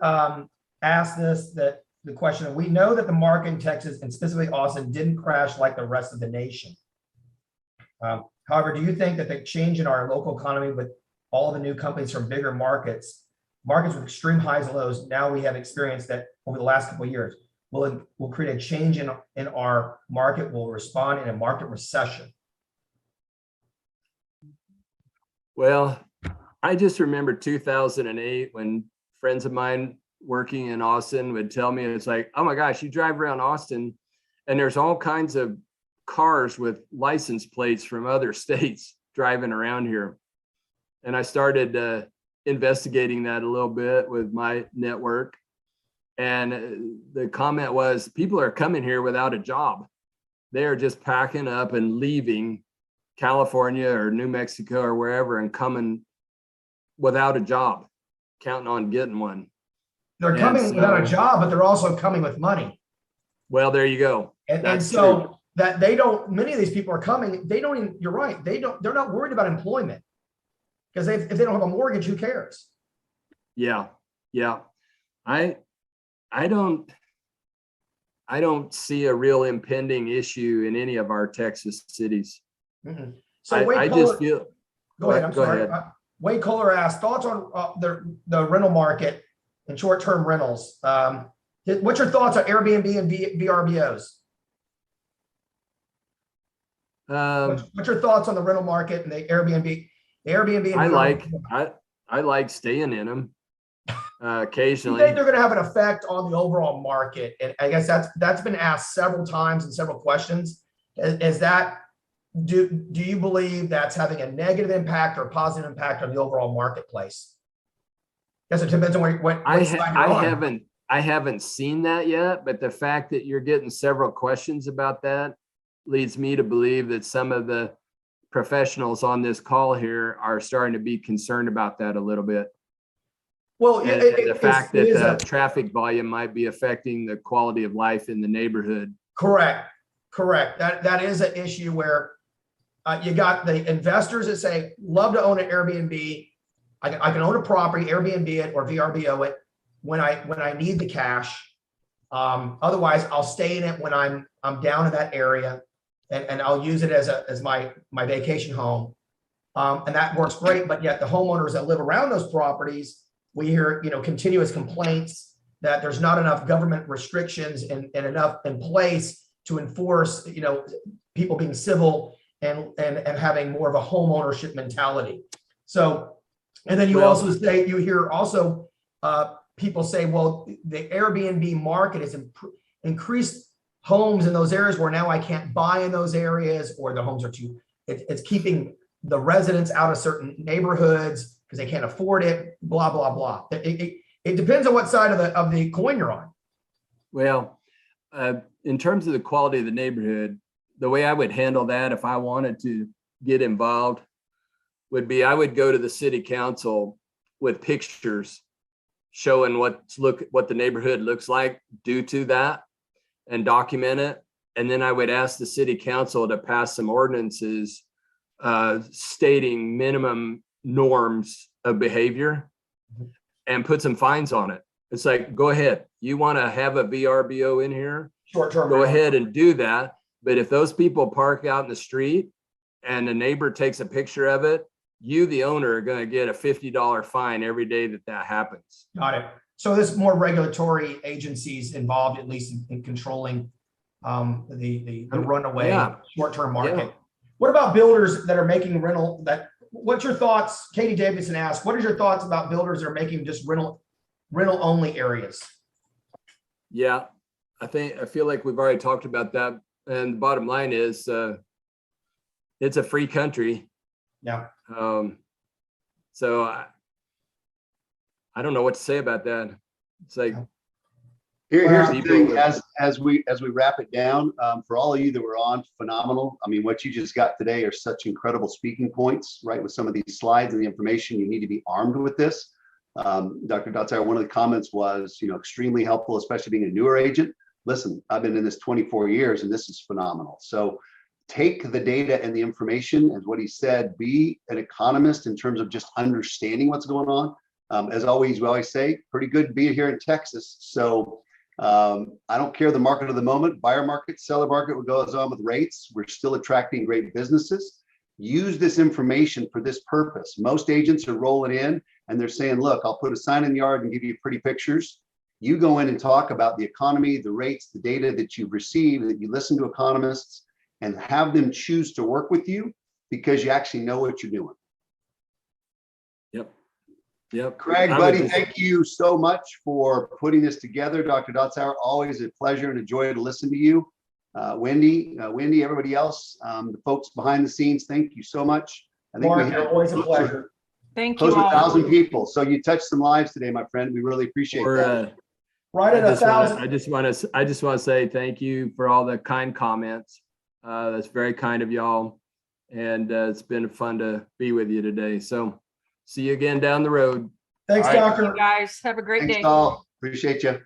asked the question. We know that the market in Texas and specifically Austin didn't crash like the rest of the nation. However, do you think that the change in our local economy with all the new companies from bigger markets with extreme highs and lows, now we have experienced that over the last couple of years, will create a change in our market, will respond in a market recession? Well, I just remember 2008 when friends of mine working in Austin would tell me, it's like, oh my gosh, you drive around Austin and there's all kinds of cars with license plates from other states driving around here. And I started investigating that a little bit with my network. And the comment was, people are coming here without a job. They are just packing up and leaving California or New Mexico or wherever and coming without a job, counting on getting one. They're coming without a job, but they're also coming with money. Well, there you go. And so that they don't, many of these people are coming, they don't even, you're right, they're not worried about employment because if they don't have a mortgage, who cares? Yeah. I don't see a real impending issue in any of our Texas cities. Mm-hmm. So I just feel. Go ahead. I'm sorry. Wade Kohler asked thoughts on the rental market and short-term rentals. What's your thoughts on Airbnb and VRBOs? What's your thoughts on the rental market and the Airbnb? The Airbnb. and I like staying in them Do you occasionally. think they're going to have an effect on the overall market? And I guess that's been asked several times in several questions. Is that do you believe that's having a negative impact or a positive impact on the overall marketplace? Yes, it depends on what side you're on. I haven't seen that yet, but the fact that you're getting several questions about that leads me to believe that some of the professionals on this call here are starting to be concerned about that a little bit. Well, And the fact that the traffic volume might be affecting the quality of life in the neighborhood. Correct. That is an issue where you got the investors that say, love to own an Airbnb. I can own a property, Airbnb it or VRBO it when I need the cash. Otherwise, I'll stay in it when I'm down in that area, and I'll use it as my vacation home. And that works great. But yet the homeowners that live around those properties, we hear continuous complaints that there's not enough government restrictions and enough in place to enforce people being civil and having more of a home ownership mentality. So, and then you hear also people say, well, the Airbnb market has increased homes in those areas where now I can't buy in those areas, or the homes are it's keeping the residents out of certain neighborhoods because they can't afford it, blah, blah, blah. It depends on what side of the coin you're on. Well, in terms of the quality of the neighborhood, the way I would handle that if I wanted to get involved would be I would go to the city council with pictures showing what the neighborhood looks like due to that and document it. And then I would ask the city council to pass some ordinances stating minimum norms of behavior and put some fines on it. It's like, go ahead. You want to have a VRBO in here? Short-term. Go ahead and do that. But if those people park out in the street and the neighbor takes a picture of it, you, the owner, are going to get a $50 fine every day that happens. Got it. So there's more regulatory agencies involved, at least in controlling the runaway short-term market. Yeah. What about builders that are making rental? What's your thoughts? Katie Davidson asked, what is your thoughts about builders that are making just rental only areas? Yeah, I feel like we've already talked about that. And the bottom line is it's a free country. Yeah. So I don't know what to say about that. It's like, here's the thing, as we wrap it down, for all of you that were on, phenomenal. I mean, what you just got today are such incredible speaking points, right? With some of these slides and the information, you need to be armed with this. Dr. Dotzauer, one of the comments was, extremely helpful, especially being a newer agent. Listen, I've been in this 24 years and this is phenomenal. So take the data and the information, and what he said, be an economist in terms of just understanding what's going on. As always, we always say, pretty good to be here in Texas. So I don't care the market of the moment, buyer market, seller market, what goes on with rates. We're still attracting great businesses. Use this information for this purpose. Most agents are rolling in and they're saying, look, I'll put a sign in the yard and give you pretty pictures. You go in and talk about the economy, the rates, the data that you've received, that you listen to economists, and have them choose to work with you because you actually know what you're doing. Yep. Craig, buddy, thank you so much for putting this together. Dr. Dotzauer, always a pleasure and a joy to listen to you. Wendy, everybody else, the folks behind the scenes, thank you so much. I think Mark, always a pleasure. Thank you close to all. 1,000 people. So you touched some lives today, my friend. We really appreciate that. Right at 1,000. I just want to say thank you for all the kind comments. That's very kind of y'all. And it's been fun to be with you today. So see you again down the road. Thanks, All right. Doctor. Guys, have a great day. Thanks all. Appreciate you.